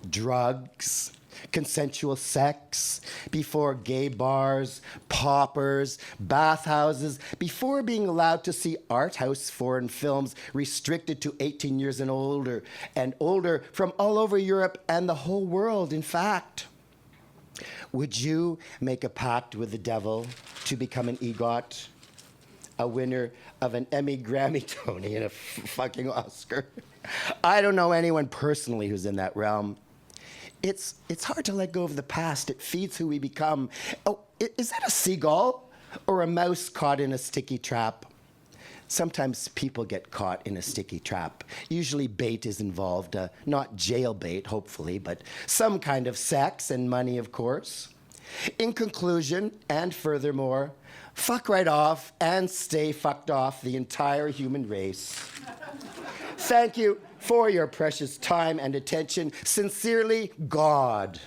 drugs, consensual sex, before gay bars, paupers, bathhouses, before being allowed to see art house foreign films restricted to 18 years and older from all over Europe and the whole world, in fact. Would you make a pact with the devil to become an EGOT? A winner of an Emmy, Grammy, Tony, and a fucking Oscar? I don't know anyone personally who's in that realm. It's hard to let go of the past. It feeds who we become. Oh, is that a seagull or a mouse caught in a sticky trap? Sometimes people get caught in a sticky trap. Usually bait is involved, not jail bait, hopefully, but some kind of sex and money, of course. In conclusion, and furthermore, fuck right off and stay fucked off, the entire human race. Thank you for your precious time and attention. Sincerely, God.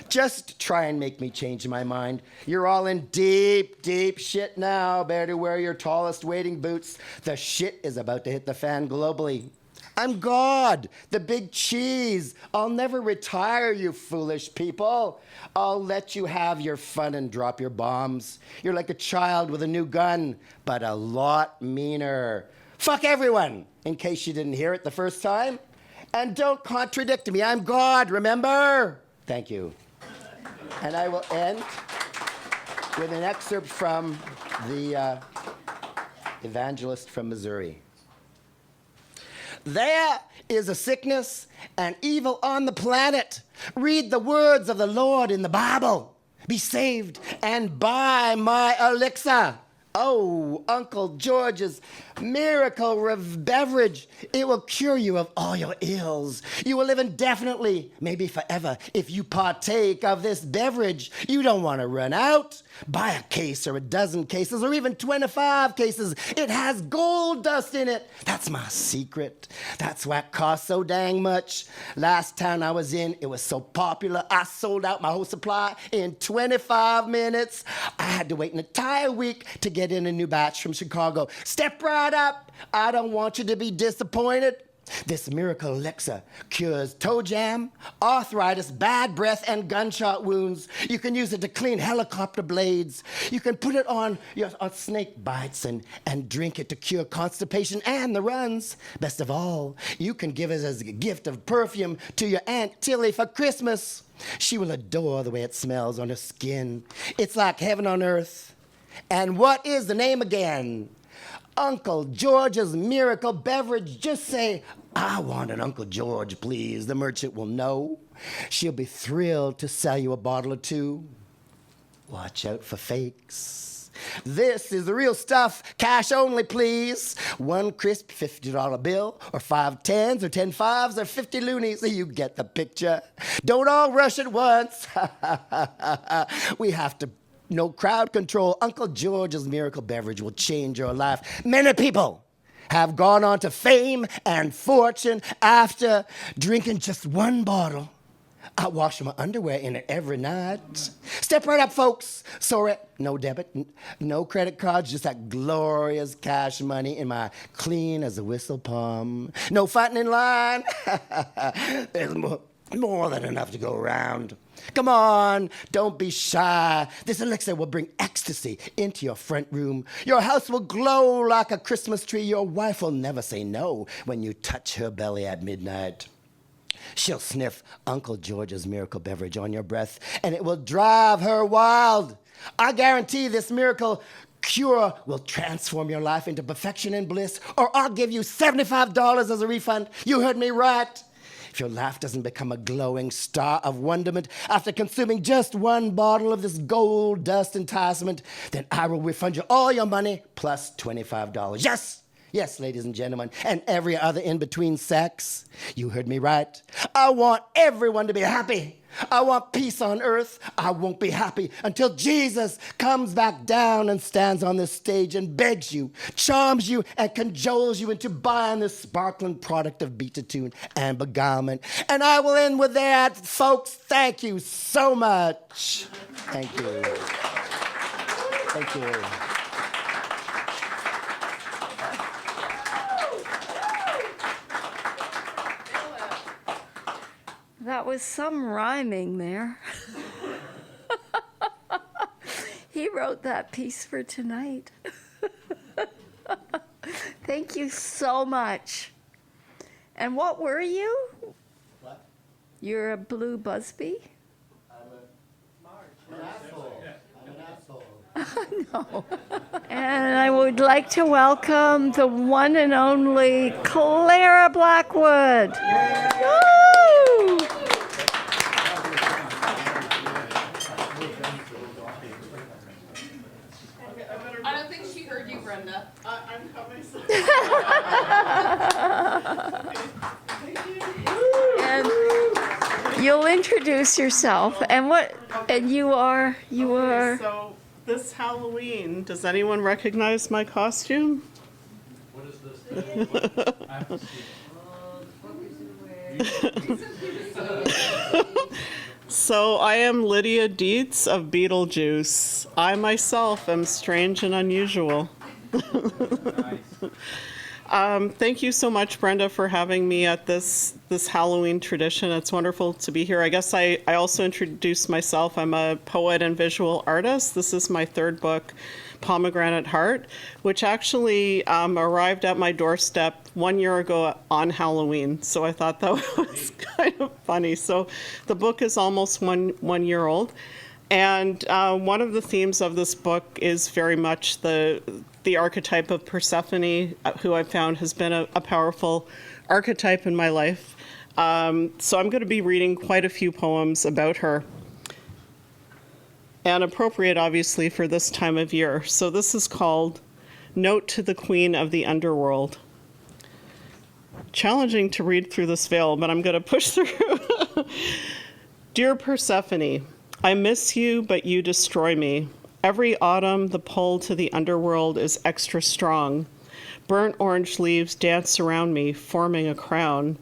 Just try and make me change my mind. You're all in deep, deep shit now. Better wear your tallest wading boots. The shit is about to hit the fan globally. I'm God, the big cheese. I'll never retire, you foolish people. I'll let you have your fun and drop your bombs. You're like a child with a new gun, but a lot meaner. Fuck everyone, in case you didn't hear it the first time. And don't contradict me. I'm God, remember? Thank you. And I will end with an excerpt from the evangelist from Missouri. There is a sickness and evil on the planet. Read the words of the Lord in the Bible. Be saved and buy my elixir. Oh, Uncle George's miracle beverage. It will cure you of all your ills. You will live indefinitely, maybe forever, if you partake of this beverage. You don't want to run out. Buy a case or a dozen cases or even 25 cases. It has gold dust in it. That's my secret. That's why it costs so dang much. Last town I was in, it was so popular, I sold out my whole supply in 25 minutes. I had to wait an entire week to get in a new batch from Chicago. Step right up. I don't want you to be disappointed. This miracle elixir cures toe jam, arthritis, bad breath, and gunshot wounds. You can use it to clean helicopter blades. You can put it on snake bites and drink it to cure constipation and the runs. Best of all, you can give it as a gift of perfume to your Aunt Tilly for Christmas. She will adore the way it smells on her skin. It's like heaven on earth. And what is the name again? Uncle George's miracle beverage. Just say, I want an Uncle George, please. The merchant will know. She'll be thrilled to sell you a bottle or two. Watch out for fakes. This is the real stuff. Cash only, please. One crisp $50 bill, or 5 tens, or 10 fives, or 50 loonies. You get the picture. Don't all rush at once. We have to no crowd control. Uncle George's miracle beverage will change your life. Many people have gone on to fame and fortune after drinking just one bottle. I wash my underwear in it every night. Step right up, folks. Sorry, no debit, no credit cards, just that glorious cash money in my clean as a whistle palm. No fighting in line. There's more than enough to go around. Come on, don't be shy. This elixir will bring ecstasy into your front room. Your house will glow like a Christmas tree. Your wife will never say no when you touch her belly at midnight. She'll sniff Uncle George's miracle beverage on your breath, and it will drive her wild. I guarantee this miracle cure will transform your life into perfection and bliss, or I'll give you $75 as a refund. You heard me right. If your laugh doesn't become a glowing star of wonderment after consuming just one bottle of this gold dust enticement, then I will refund you all your money plus $25. Yes! Yes, ladies and gentlemen, and every other in-between sex. You heard me right. I want everyone to be happy. I want peace on earth. I won't be happy until Jesus comes back down and stands on this stage and begs you, charms you, and cajoles you into buying this sparkling product of beatitude and beguilement. And I will end with that, folks. Thank you so much. Thank you. Thank you. That was some rhyming there. He wrote that piece for tonight. Thank you so much. And what were you? What? You're a blue busby? I'm an asshole. I'm an asshole. No. And I would like to welcome the one and only Clara Blackwood. Woo! I don't think she heard you, Brenda. I'm coming. And you'll introduce yourself. And what? And you are. So this Halloween, does anyone recognize my costume? What is this? I have to see it. So I am Lydia Dietz of Beetlejuice. I myself am strange and unusual. Thank you so much, Brenda, for having me at this Halloween tradition. It's wonderful to be here. I guess I also introduced myself. I'm a poet and visual artist. This is my third book, Pomegranate Heart, which actually arrived at my doorstep 1 year ago on Halloween. So I thought that was kind of funny. So the book is almost one year old. And one of the themes of this book is very much the archetype of Persephone, who I found has been a powerful archetype in my life. So I'm going to be reading quite a few poems about her. And appropriate, obviously, for this time of year. So this is called Note to the Queen of the Underworld. Challenging to read through this veil, but I'm going to push through. Dear Persephone, I miss you, but you destroy me. Every autumn, the pull to the underworld is extra strong. Burnt orange leaves dance around me, forming a crown.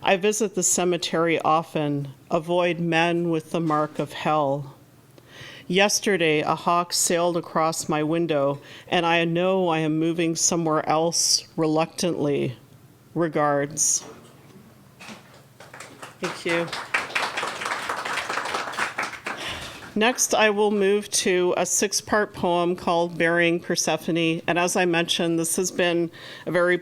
I visit the cemetery often, avoid men with the mark of hell. Yesterday, a hawk sailed across my window, and I know I am moving somewhere else reluctantly. Regards. Thank you. Next, I will move to a 6-part poem called Burying Persephone. And as I mentioned, this has been a very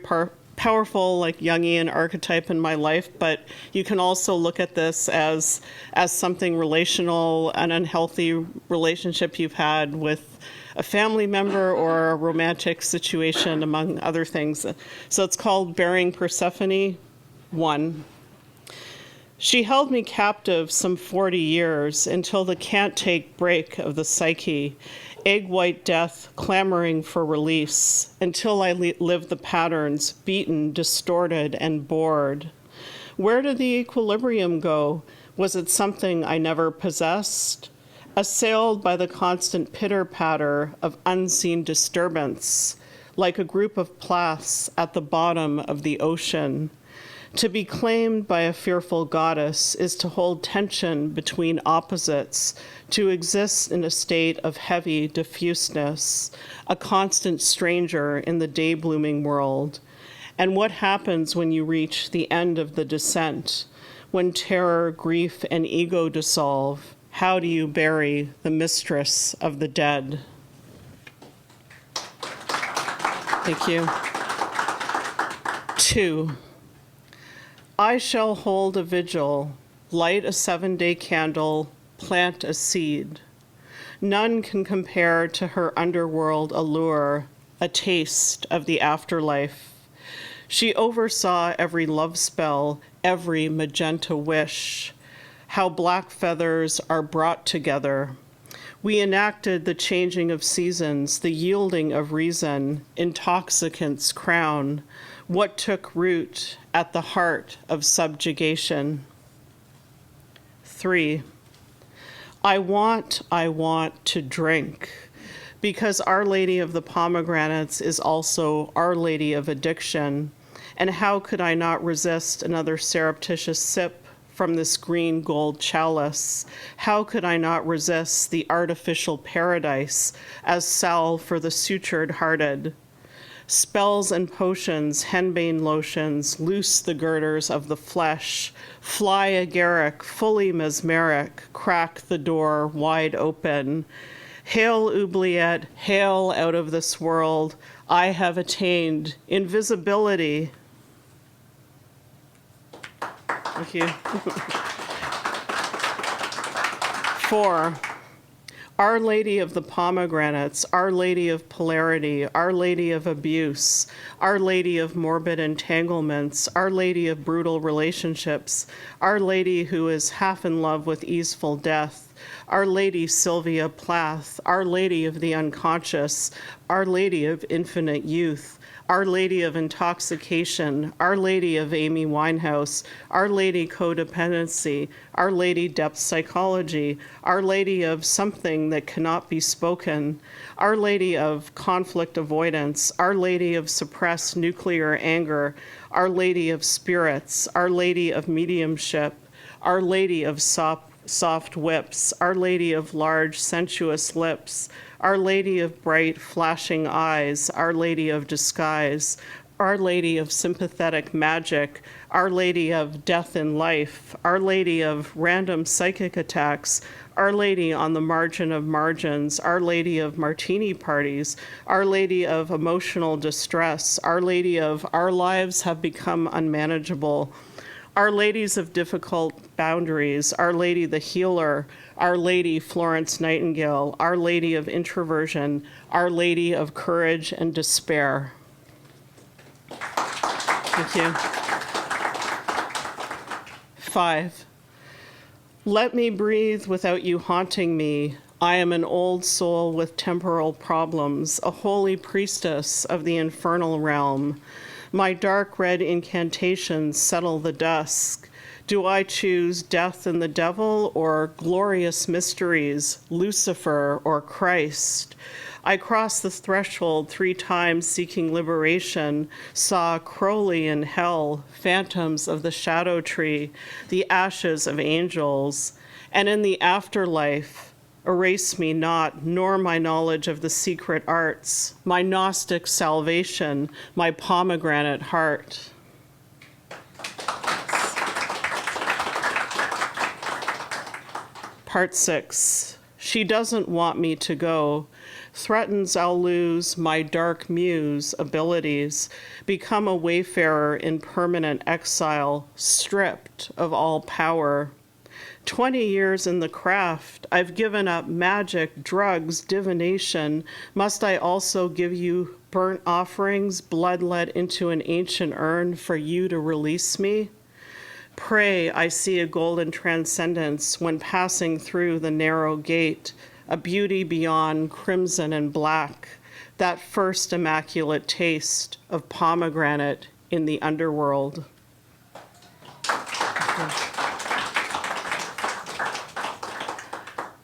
powerful, like Jungian archetype in my life, but you can also look at this as something relational, an unhealthy relationship you've had with a family member or a romantic situation, among other things. So it's called Bearing Persephone 1. She held me captive some 40 years until the can't-take break of the psyche, egg-white death clamoring for release, until I lived the patterns, beaten, distorted, and bored. Where did the equilibrium go? Was it something I never possessed? Assailed by the constant pitter-patter of unseen disturbance, like a group of plaths at the bottom of the ocean. To be claimed by a fearful goddess is to hold tension between opposites, to exist in a state of heavy diffuseness, a constant stranger in the day-blooming world. And what happens when you reach the end of the descent, when terror, grief, and ego dissolve? How do you bury the mistress of the dead? Thank you. 2. I shall hold a vigil, light a 7-day candle, plant a seed. None can compare to her underworld allure, a taste of the afterlife. She oversaw every love spell, every magenta wish, how black feathers are brought together. We enacted the changing of seasons, the yielding of reason, intoxicants crown, what took root at the heart of subjugation. 3. I want to drink, because Our Lady of the Pomegranates is also Our Lady of Addiction, and how could I not resist another surreptitious sip from this green gold chalice? How could I not resist the artificial paradise as salve for the sutured-hearted? Spells and potions, henbane lotions, loose the girders of the flesh, fly agaric, fully mesmeric, crack the door wide open. Hail, oubliette, hail out of this world, I have attained invisibility. Thank you. 4. Our Lady of the Pomegranates, Our Lady of Polarity, Our Lady of Abuse, Our Lady of Morbid Entanglements, Our Lady of Brutal Relationships, Our Lady who is half in love with easeful death, Our Lady Sylvia Plath, Our Lady of the Unconscious, Our Lady of Infinite Youth, Our Lady of Intoxication, Our Lady of Amy Winehouse, Our Lady Codependency, Our Lady Depth Psychology, Our Lady of Something That Cannot Be Spoken, Our Lady of Conflict Avoidance, Our Lady of Suppressed Nuclear Anger, Our Lady of Spirits, Our Lady of Mediumship, Our Lady of Soft Whips, Our Lady of Large Sensuous Lips, Our Lady of Bright Flashing Eyes, Our Lady of Disguise, Our Lady of Sympathetic Magic, Our Lady of Death in Life, Our Lady of Random Psychic Attacks, Our Lady on the Margin of Margins, Our Lady of Martini Parties, Our Lady of Emotional Distress, Our Lady of Our Lives Have Become Unmanageable, Our Ladies of Difficult Boundaries, Our Lady the Healer, Our Lady Florence Nightingale, Our Lady of Introversion, Our Lady of Courage and Despair. Thank you. 5. Let me breathe without you haunting me. I am an old soul with temporal problems, a holy priestess of the infernal realm. My dark red incantations settle the dusk. Do I choose death and the devil or glorious mysteries, Lucifer or Christ? I crossed the threshold 3 times seeking liberation, saw Crowley in hell, phantoms of the shadow tree, the ashes of angels, and in the afterlife, erase me not, nor my knowledge of the secret arts, my Gnostic salvation, my pomegranate heart. Part 6, She doesn't want me to go, threatens I'll lose my dark muse abilities, become a wayfarer in permanent exile, stripped of all power. 20 years in the craft, I've given up magic, drugs, divination. Must I also give you burnt offerings, blood let into an ancient urn for you to release me? Pray I see a golden transcendence when passing through the narrow gate, a beauty beyond crimson and black, that first immaculate taste of pomegranate in the underworld.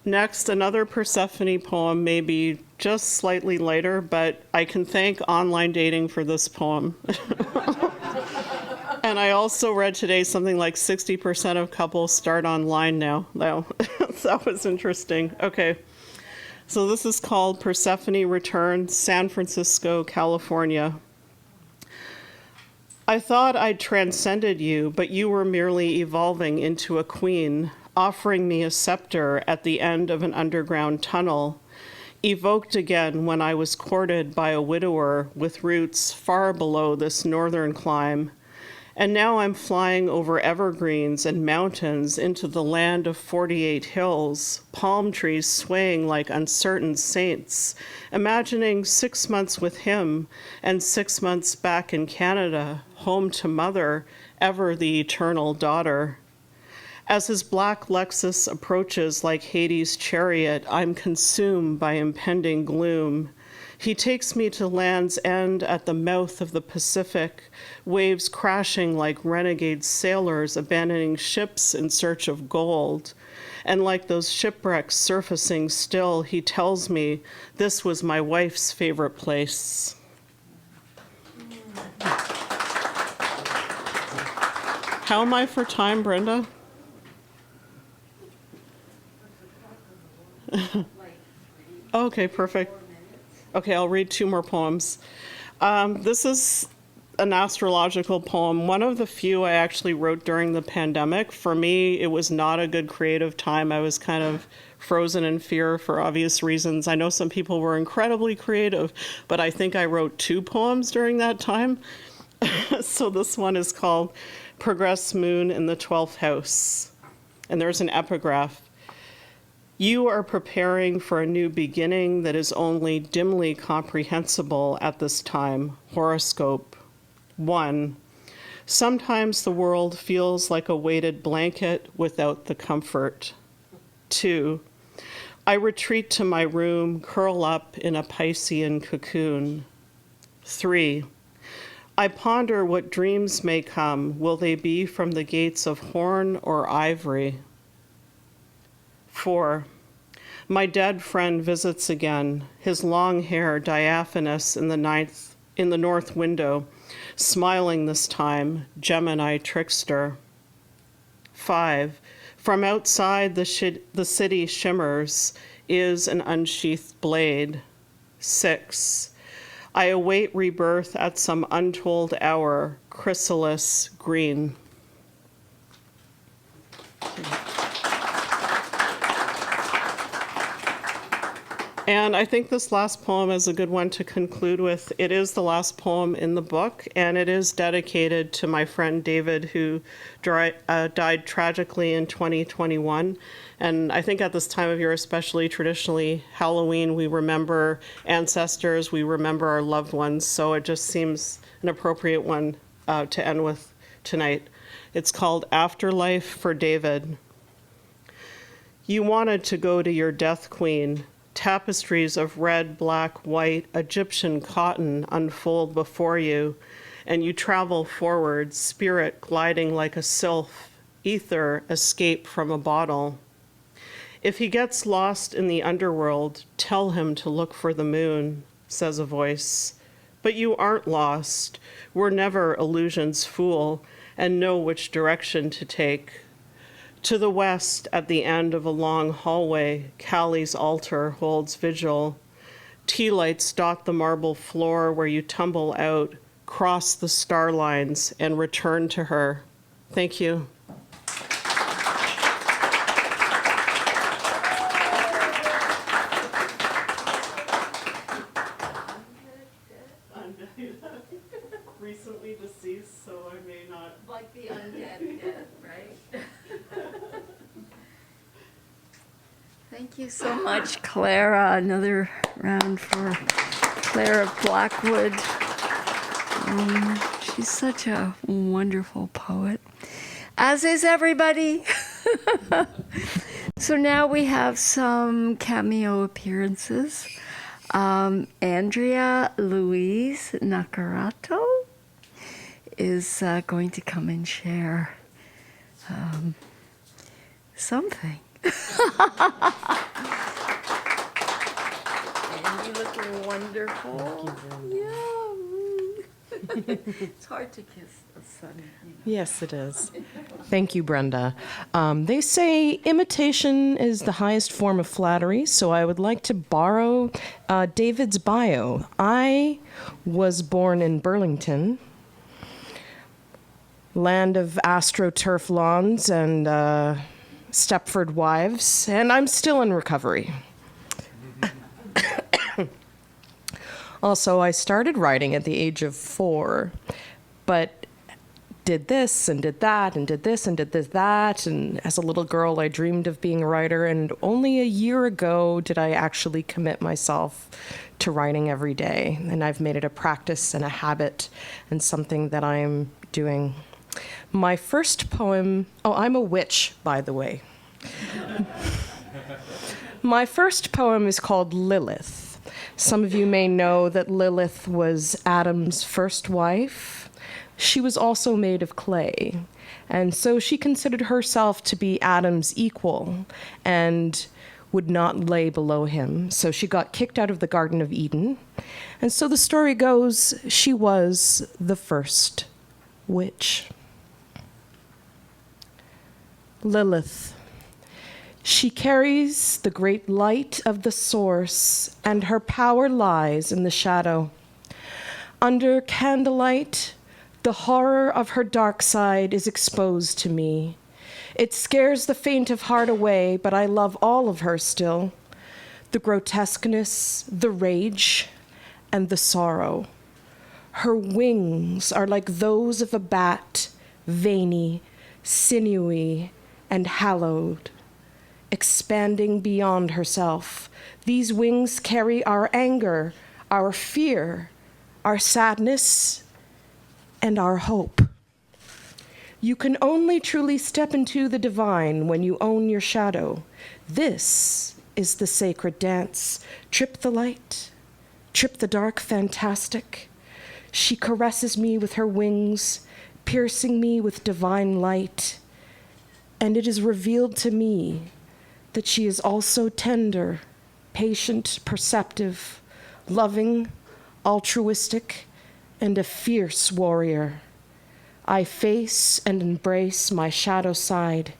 Next, another Persephone poem, maybe just slightly lighter, but I can thank online dating for this poem. And I also read today something like 60% of couples start online now. Wow, that was interesting. Okay, so this is called Persephone Returns, San Francisco, California. I thought I'd transcended you, but you were merely evolving into a queen, offering me a scepter at the end of an underground tunnel, evoked again when I was courted by a widower with roots far below this northern clime. And now I'm flying over evergreens and mountains into the land of 48 hills, palm trees swaying like uncertain saints, imagining 6 months with him and 6 months back in Canada, home to mother, ever the eternal daughter. As his black Lexus approaches like Hades' chariot, I'm consumed by impending gloom. He takes me to land's end at the mouth of the Pacific, waves crashing like renegade sailors abandoning ships in search of gold. And like those shipwrecks surfacing still, he tells me this was my wife's favorite place. How am I for time, Brenda? Okay, perfect. Okay, I'll read 2 more poems. This is an astrological poem, one of the few I actually wrote during the pandemic. For me, it was not a good creative time. I was kind of frozen in fear for obvious reasons. I know some people were incredibly creative, but I think I wrote 2 poems during that time. So this one is called Progress Moon in the 12th House. And there's an epigraph. You are preparing for a new beginning that is only dimly comprehensible at this time. Horoscope. 1. Sometimes the world feels like a weighted blanket without the comfort. 2. I retreat to my room, curl up in a Piscean cocoon. 3. I ponder what dreams may come. Will they be from the gates of horn or ivory? 4. My dead friend visits again, his long hair diaphanous in the north window, smiling this time, Gemini trickster. 5. From outside the city shimmers is an unsheathed blade. 6. I await rebirth at some untold hour, chrysalis green. And I think this last poem is a good one to conclude with. It is the last poem in the book, and it is dedicated to my friend David, who died tragically in 2021. And I think at this time of year, especially traditionally Halloween, we remember ancestors, we remember our loved ones. So it just seems an appropriate one to end with tonight. It's called Afterlife for David. You wanted to go to your death queen. Tapestries of red, black, white, Egyptian cotton unfold before you, and you travel forward, spirit gliding like a sylph, ether escape from a bottle. If he gets lost in the underworld, tell him to look for the moon, says a voice. But you aren't lost. We're never illusions fool and know which direction to take. To the west, at the end of a long hallway, Callie's altar holds vigil. Tea lights dot the marble floor where you tumble out, cross the star lines, and return to her. Thank you. Thank you so much, Clara. Another round for Clara Blackwood. She's such a wonderful poet, as is everybody. So now we have some cameo appearances. Andrea Louise Naccarato is going to come and share something. And you looking wonderful. Yeah. It's hard to kiss the sun. You know. Yes, it is. Thank you, Brenda. They say imitation is the highest form of flattery, so I would like to borrow David's bio. I was born in Burlington, land of AstroTurf lawns and Stepford wives, and I'm still in recovery. Also, I started writing at the age of 4, but did this and did that and did this and did that. And as a little girl, I dreamed of being a writer. And only a year ago did I actually commit myself to writing every day. And I've made it a practice and a habit and something that I'm doing. My first poem, I'm a witch, by the way. My first poem is called Lilith. Some of you may know that Lilith was Adam's first wife. She was also made of clay, and so she considered herself to be Adam's equal and would not lay below him. So she got kicked out of the Garden of Eden. And so the story goes, she was the first witch. Lilith. She carries the great light of the source, and her power lies in the shadow. Under candlelight, the horror of her dark side is exposed to me. It scares the faint of heart away, but I love all of her still. The grotesqueness, the rage, and the sorrow. Her wings are like those of a bat, veiny, sinewy, and hallowed. Expanding beyond herself. These wings carry our anger, our fear, our sadness, and our hope. You can only truly step into the divine when you own your shadow. This is the sacred dance. Trip the light, trip the dark fantastic. She caresses me with her wings, piercing me with divine light. And it is revealed to me that she is also tender, patient, perceptive, loving, altruistic, and a fierce warrior. I face and embrace my shadow side,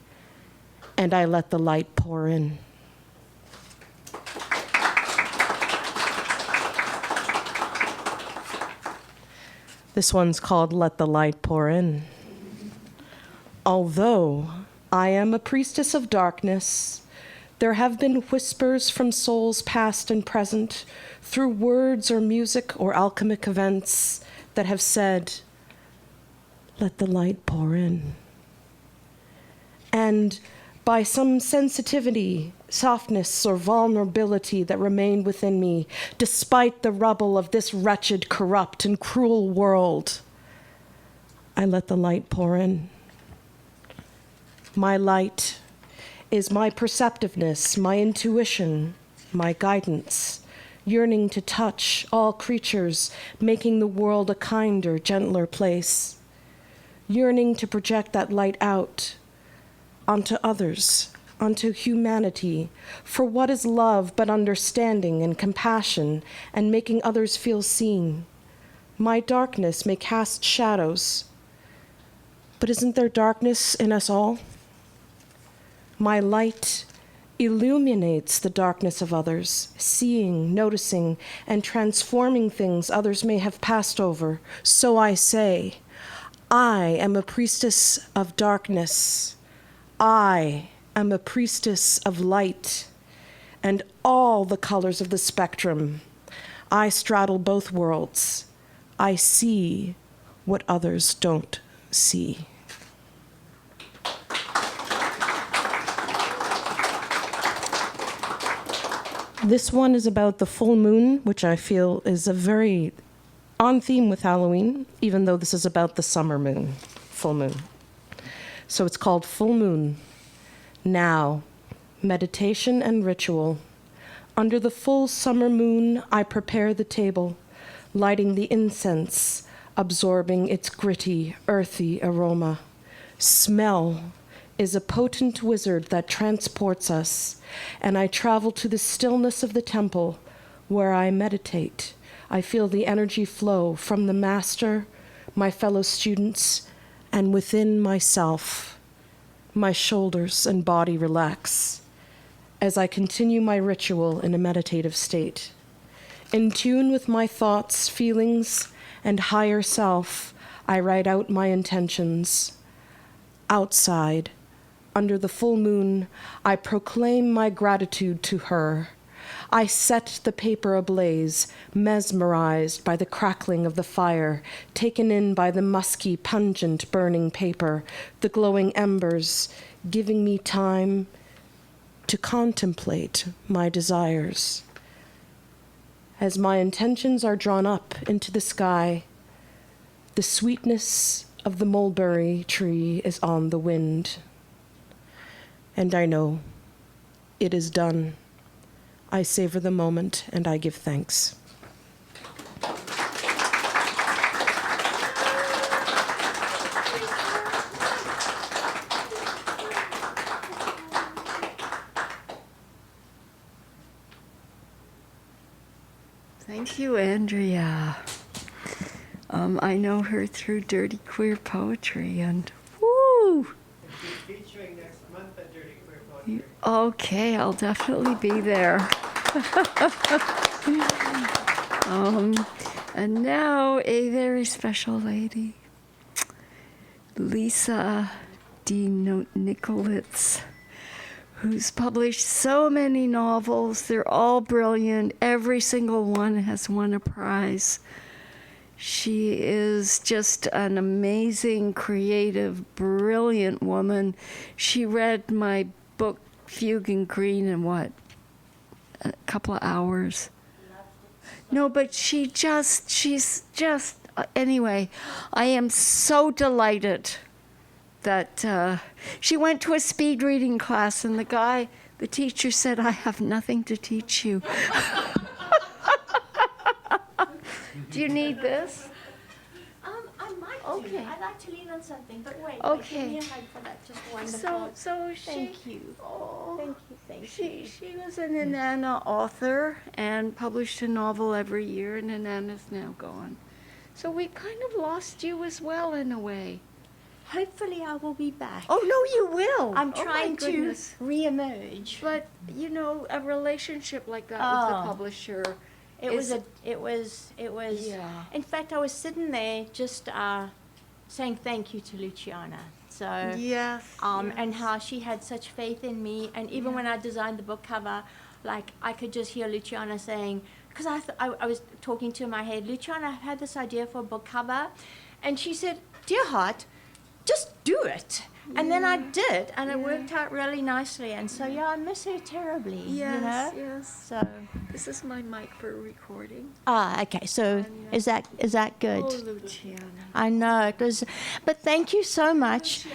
and I let the light pour in. This one's called Let the Light Pour In. Although I am a priestess of darkness, there have been whispers from souls past and present, through words or music or alchemic events, that have said, let the light pour in. And by some sensitivity, softness, or vulnerability that remained within me, despite the rubble of this wretched, corrupt, and cruel world, I let the light pour in. My light is my perceptiveness, my intuition, my guidance, yearning to touch all creatures, making the world a kinder, gentler place, yearning to project that light out onto others, onto humanity, for what is love but understanding and compassion and making others feel seen. My darkness may cast shadows, but isn't there darkness in us all? My light illuminates the darkness of others, seeing, noticing, and transforming things others may have passed over. So I say, I am a priestess of darkness. I am a priestess of light, and all the colors of the spectrum. I straddle both worlds. I see what others don't see. This one is about the full moon, which I feel is a very on theme with Halloween, even though this is about the summer moon, full moon. So it's called Full Moon. Now, meditation and ritual. Under the full summer moon, I prepare the table, lighting the incense, absorbing its gritty, earthy aroma. Smell is a potent wizard that transports us, and I travel to the stillness of the temple where I meditate. I feel the energy flow from the master, my fellow students, and within myself. My shoulders and body relax as I continue my ritual in a meditative state. In tune with my thoughts, feelings, and higher self, I write out my intentions. Outside, under the full moon, I proclaim my gratitude to her. I set the paper ablaze, mesmerized by the crackling of the fire, taken in by the musky, pungent, burning paper, the glowing embers, giving me time to contemplate my desires. As my intentions are drawn up into the sky, the sweetness of the mulberry tree is on the wind. And I know it is done. I savor the moment and I give thanks. Thank you, Andrea. I know her through Dirty Queer Poetry, and woo! Featuring next month at Dirty Queer Poetry. Okay, I'll definitely be there. And now a very special lady, Lisa D. Nikolits, who's published so many novels. They're all brilliant. Every single one has won a prize. She is just an amazing, creative, brilliant woman. She read my book, Fugue in Green, in what, a couple of hours? No, but she's just, anyway, I am so delighted that she went to a speed reading class, and the teacher said, I have nothing to teach you. Do you need this? I might do. Okay. I'd like to lean on something, but wait. Okay. Wait, give me a hug for that. Just wonderful. So she, Thank you. Oh, Thank you. she was an Inanna author and published a novel every year, and Inanna's now gone. So we kind of lost you as well in a way. Hopefully I will be back. Oh, no, you will. I'm Oh, my trying to goodness. re-emerge. But, a relationship like that with the publisher. It was, Yeah. in fact, I was sitting there just saying thank you to Luciana. So, Yes. and how she had such faith in me. And even when I designed the book cover, like, I could just hear Luciana saying, because I was talking to her in my head, Luciana, I've had this idea for a book cover. And she said, dear heart, just do it. And then I did, and it worked out really nicely. And so, I miss her terribly, Yes, yes. So. This is my mic for recording. Okay. So is that good? Oh, Luciana. I know it was, but thank you so much.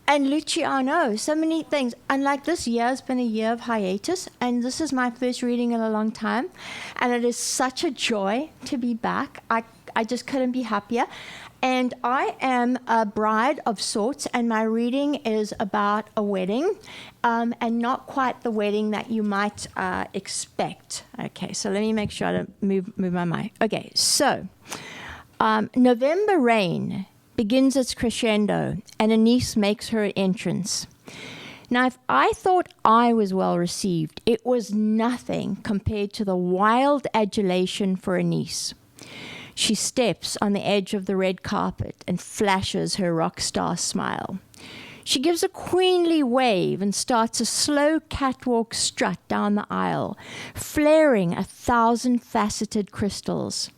And Luciano, so many things. And like this year has been a year of hiatus, and this is my first reading in a long time, and it is such a joy to be back. I just couldn't be happier. And I am a bride of sorts, and my reading is about a wedding, and not quite the wedding that you might expect. Okay, so let me make sure I don't move my mic. Okay, so November Rain begins its crescendo, and Anise makes her entrance. Now, if I thought I was well received, it was nothing compared to the wild adulation for Anise. She steps on the edge of the red carpet and flashes her rock star smile. She gives a queenly wave and starts a slow catwalk strut down the aisle, flaring 1,000-faceted crystals.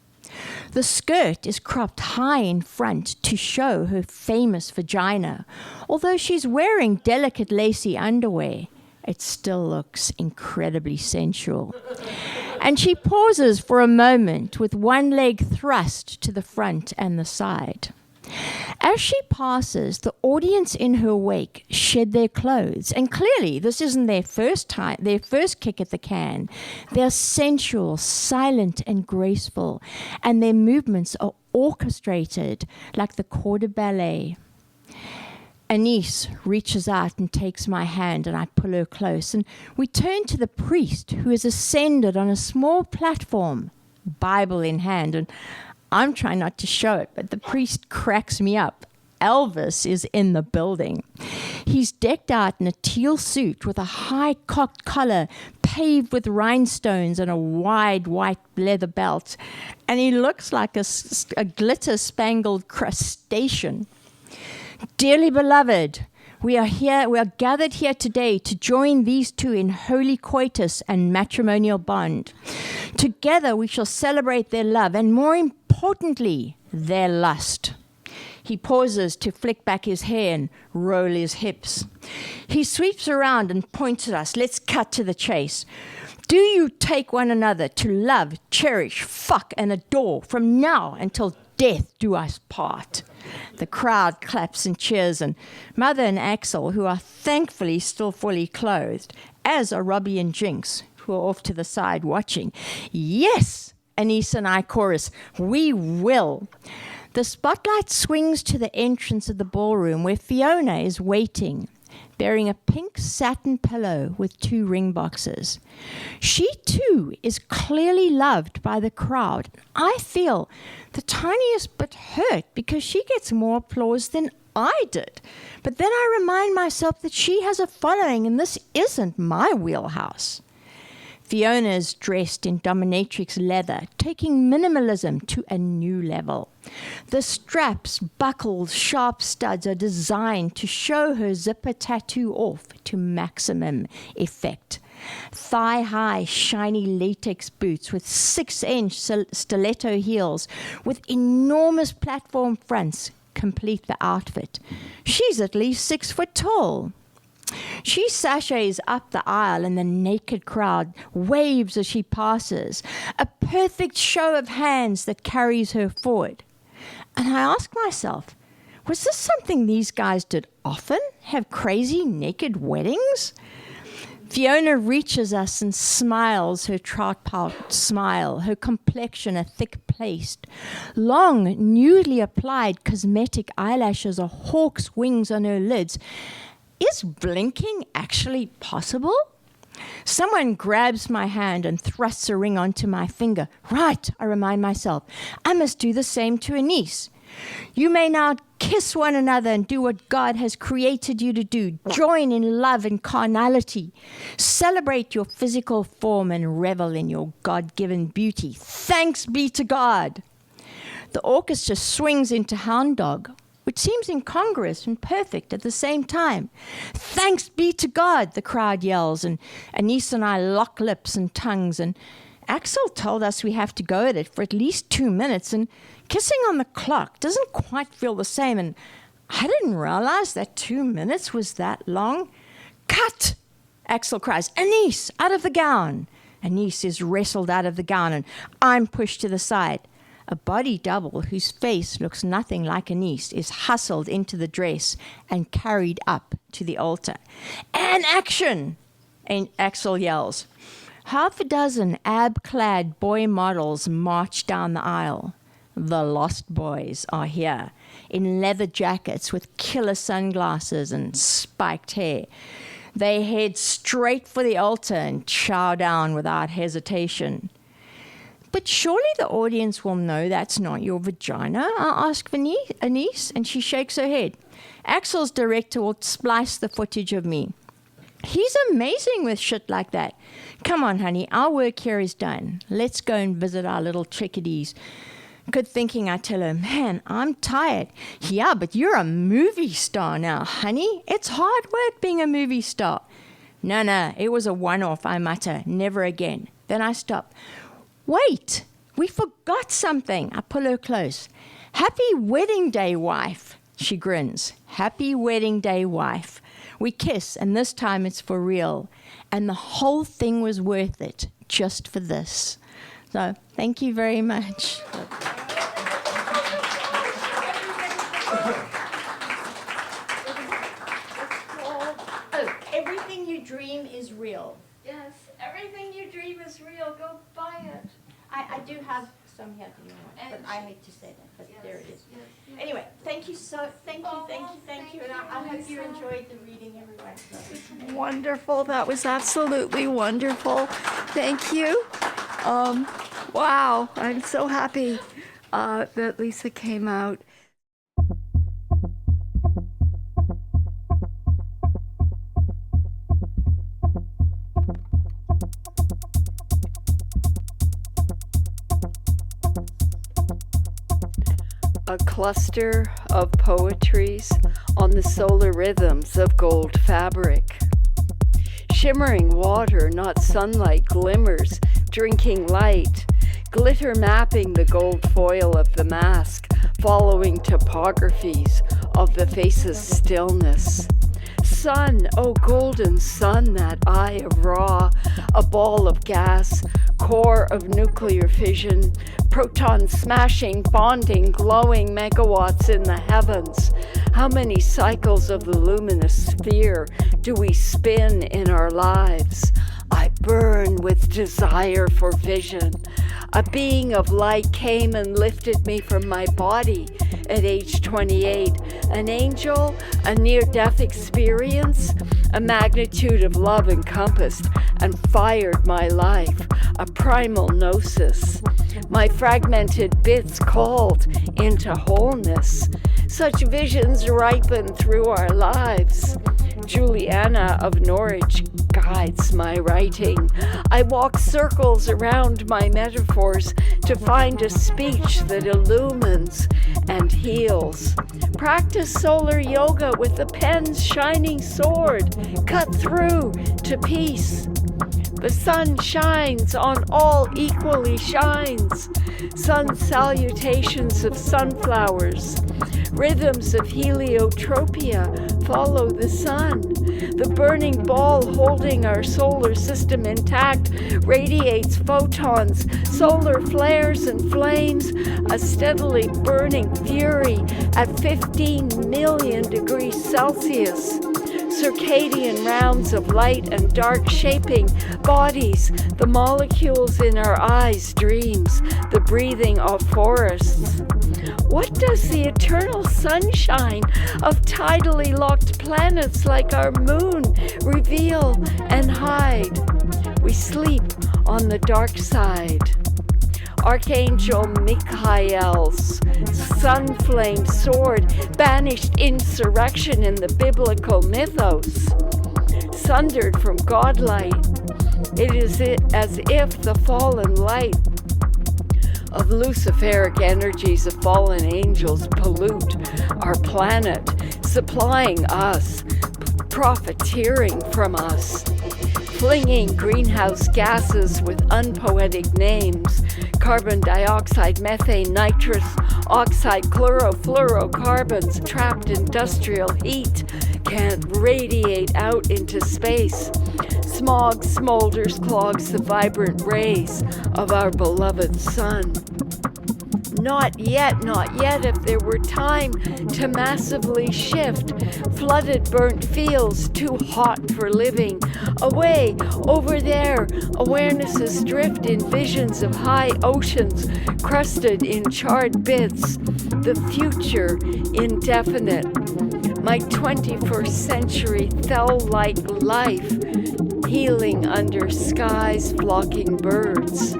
The skirt is cropped high in front to show her famous vagina, although she's wearing delicate lacy underwear, It still looks incredibly sensual. And she pauses for a moment with one leg thrust to the front and the side. As she passes, the audience in her wake shed their clothes. And clearly, this isn't their first kick at the can. They're sensual, silent, and graceful. And their movements are orchestrated like the corps de ballet. Anise reaches out and takes my hand, and I pull her close. And we turn to the priest, who has ascended on a small platform, Bible in hand. And I'm trying not to show it, but the priest cracks me up. Elvis is in the building. He's decked out in a teal suit with a high-cocked collar paved with rhinestones and a wide white leather belt. And he looks like a glitter-spangled crustacean. Dearly beloved, we are gathered here today to join these two in holy coitus and matrimonial bond. Together we shall celebrate their love and, more importantly, their lust. He pauses to flick back his hair and roll his hips. He sweeps around and points at us. Let's cut to the chase. Do you take one another to love, cherish, fuck, and adore from now until death do us part? The crowd claps and cheers, and Mother and Axel, who are thankfully still fully clothed, as are Robbie and Jinx, who are off to the side watching. Yes, Anise and I chorus, we will. The spotlight swings to the entrance of the ballroom where Fiona is waiting, bearing a pink satin pillow with 2 ring boxes. She, too, is clearly loved by the crowd. I feel the tiniest bit hurt because she gets more applause than I did. But then I remind myself that she has a following and this isn't my wheelhouse. Fiona is dressed in dominatrix leather, taking minimalism to a new level. The straps, buckles, sharp studs are designed to show her zipper tattoo off to maximum effect. Thigh-high, shiny latex boots with 6-inch stiletto heels with enormous platform fronts complete the outfit. She's at least 6 foot tall. She sashays up the aisle and the naked crowd waves as she passes, a perfect show of hands that carries her forward. And I ask myself, was this something these guys did often? Have crazy naked weddings? Fiona reaches us and smiles her trout pout smile, her complexion a thick paste. Long, newly applied cosmetic eyelashes are hawk's wings on her lids. Is blinking actually possible? Someone grabs my hand and thrusts a ring onto my finger. Right, I remind myself. I must do the same to Anise. You may now kiss one another and do what God has created you to do. Join in love and carnality. Celebrate your physical form and revel in your God-given beauty. Thanks be to God. The orchestra swings into Hound Dog, which seems incongruous and perfect at the same time. Thanks be to God, the crowd yells, and Anise and I lock lips and tongues, and Axel told us we have to go at it for at least 2 minutes, and kissing on the clock doesn't quite feel the same, and I didn't realize that 2 minutes was that long. Cut! Axel cries, Anise, out of the gown. Anise is wrestled out of the gown, and I'm pushed to the side. A body double whose face looks nothing like Anise is hustled into the dress and carried up to the altar. And action! And Axel yells. Half a dozen ab-clad boy models march down the aisle. The Lost Boys are here, in leather jackets with killer sunglasses and spiked hair. They head straight for the altar and chow down without hesitation. But surely the audience will know that's not your vagina, I ask Anise, and she shakes her head. Axel's director will splice the footage of me. He's amazing with shit like that. Come on, honey, our work here is done. Let's go and visit our little chickadees. Good thinking, I tell her, man, I'm tired. Yeah, but you're a movie star now, honey. It's hard work being a movie star. No, it was a one-off, I mutter. Never again. Then I stop. Wait, we forgot something. I pull her close. Happy wedding day, wife. She grins. Happy wedding day, wife. We kiss, and this time it's for real. And the whole thing was worth it, just for this. So, thank you very much. Oh, everything you dream is real. Yes, everything you dream is real. Go buy it. I do have some here if you want, but I hate to say that, but there it is. Anyway, thank you thank you, and I hope you enjoyed the reading, everyone. Wonderful. That was absolutely wonderful. Thank you. Wow, I'm so happy that Lisa came out. A cluster of poetries on the solar rhythms of gold fabric. Shimmering water, not sunlight, glimmers, drinking light. Glitter mapping the gold foil of the mask, following topographies of the face's stillness. Sun, oh golden sun, that eye of Ra, a ball of gas, core of nuclear fission, proton smashing, bonding, glowing megawatts in the heavens. How many cycles of the luminous sphere do we spin in our lives? I burn with desire for vision. A being of light came and lifted me from my body at age 28. An angel, a near-death experience, a magnitude of love encompassed and fired my life, a primal gnosis. My fragmented bits called into wholeness. Such visions ripen through our lives. Juliana of Norwich guides my writing. I walk circles around my metaphors to find a speech that illumines and heals. Practice solar yoga with the pen's shining sword, cut through to peace. The sun shines on all equally shines. Sun salutations of sunflowers. Rhythms of heliotropia follow the sun. The burning ball holding our solar system intact radiates photons, solar flares and flames, a steadily burning fury at 15 million degrees Celsius. Circadian rounds of light and dark shaping bodies, the molecules in our eyes, dreams, the breathing of forests. What does the eternal sunshine of tidally locked planets like our moon reveal and hide? We sleep on the dark side. Archangel Michael's sun flame sword banished insurrection in the biblical mythos. Sundered from godlight, it is as if the fallen light of luciferic energies of fallen angels pollute our planet, supplying us, profiteering from us, flinging greenhouse gases with unpoetic names, carbon dioxide, methane, nitrous oxide, chlorofluorocarbons, trapped industrial heat, can't radiate out into space. Smog smolders, clogs the vibrant rays of our beloved sun. Not yet, if there were time to massively shift. Flooded, burnt fields, too hot for living. Away, over there, awarenesses drift in visions of high oceans, crusted in charred bits. The future, indefinite. My 21st century Thel-like life, healing under skies flocking birds.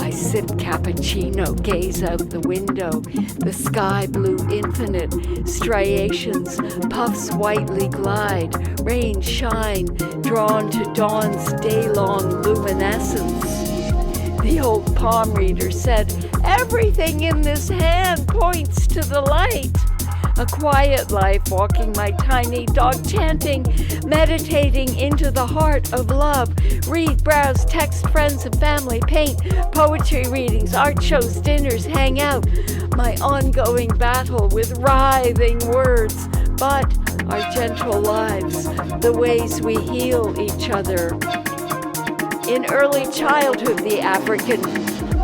I sip cappuccino, gaze out the window, the sky blue infinite, striations, puffs whitely glide, rain shine, drawn to dawn's day-long luminescence. The old palm reader said, everything in this hand points to the light. A quiet life, walking my tiny dog, chanting, meditating into the heart of love. Read, browse, text friends and family, paint, poetry readings, art shows, dinners, hang out. My ongoing battle with writhing words, but our gentle lives, the ways we heal each other. In early childhood, the African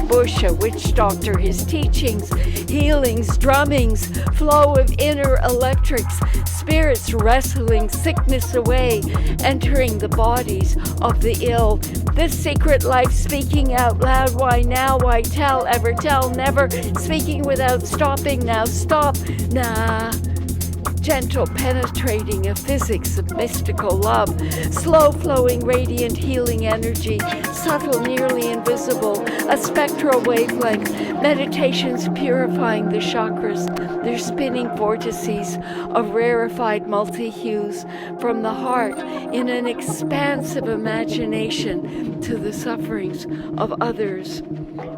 bush, a witch doctor, his teachings, healings, drummings, flow of inner electrics, spirits wrestling sickness away, entering the bodies of the ill. This secret life speaking out loud, why now, why tell, ever tell, never, speaking without stopping, now stop, nah. Gentle penetrating of physics of mystical love, slow flowing radiant healing energy, subtle nearly invisible, a spectral wavelength, meditations purifying the chakras, their spinning vortices of rarefied multi-hues from the heart in an expansive imagination to the sufferings of others.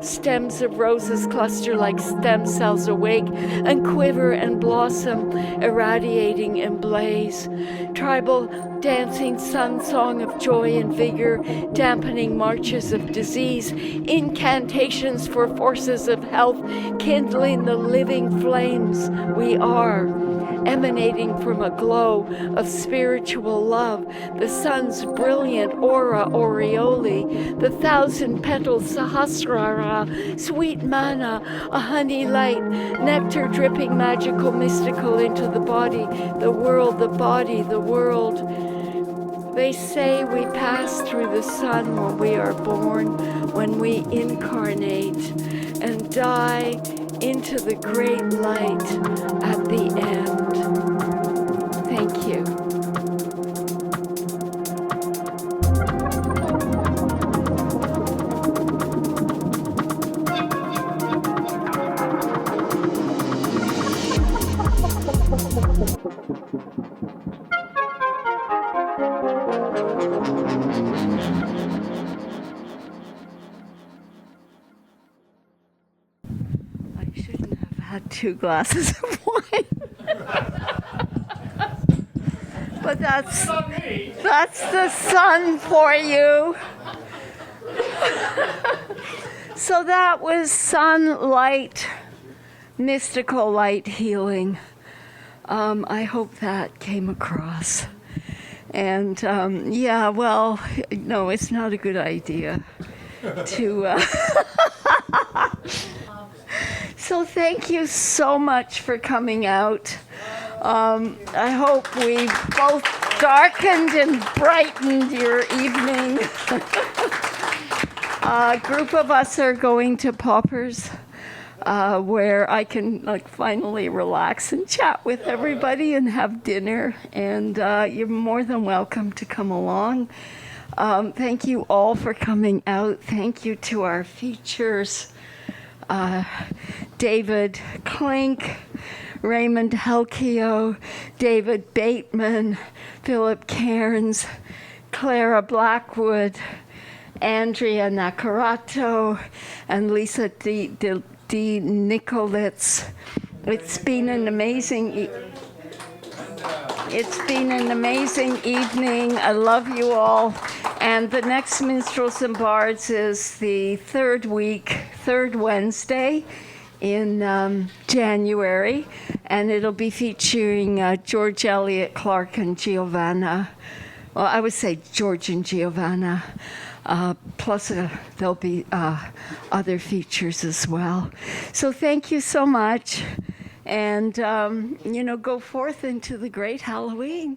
Stems of roses cluster like stem cells awake and quiver and blossom, irradiating and blaze. Tribal dancing sun song of joy and vigor, dampening marches of disease, incantations for forces of health, kindling the living flames we are. Emanating from a glow of spiritual love, the sun's brilliant aura aureole, the thousand petals sahasrara, sweet manna, a honey light, nectar dripping magical mystical into the body, the world, the body, the world. They say we pass through the sun when we are born, when we incarnate and die into the great light at the end. Thank you. I shouldn't have had 2 glasses of wine. But that's the sun for you. So that was sunlight, mystical light healing. I hope that came across. And yeah, well, no, it's not a good idea to... So thank you so much for coming out. I hope we both darkened and brightened your evening. A group of us are going to Poppers, where I can finally relax and chat with everybody and have dinner. And you're more than welcome to come along. Thank you all for coming out. Thank you to our features. David Clink, Raymond Helkio, David Bateman, Philip Cairns, Clara Blackwood, Andrea Naccarato, and Lisa D. Nikolits. It's been an amazing evening. I love you all. And the next Minstrels Bards is the third Wednesday in January, and it'll be featuring George Eliot, Clark, and Giovanna. Well, I would say George and Giovanna. Plus, there'll be other features as well. So thank you so much. And, go forth into the great Halloween.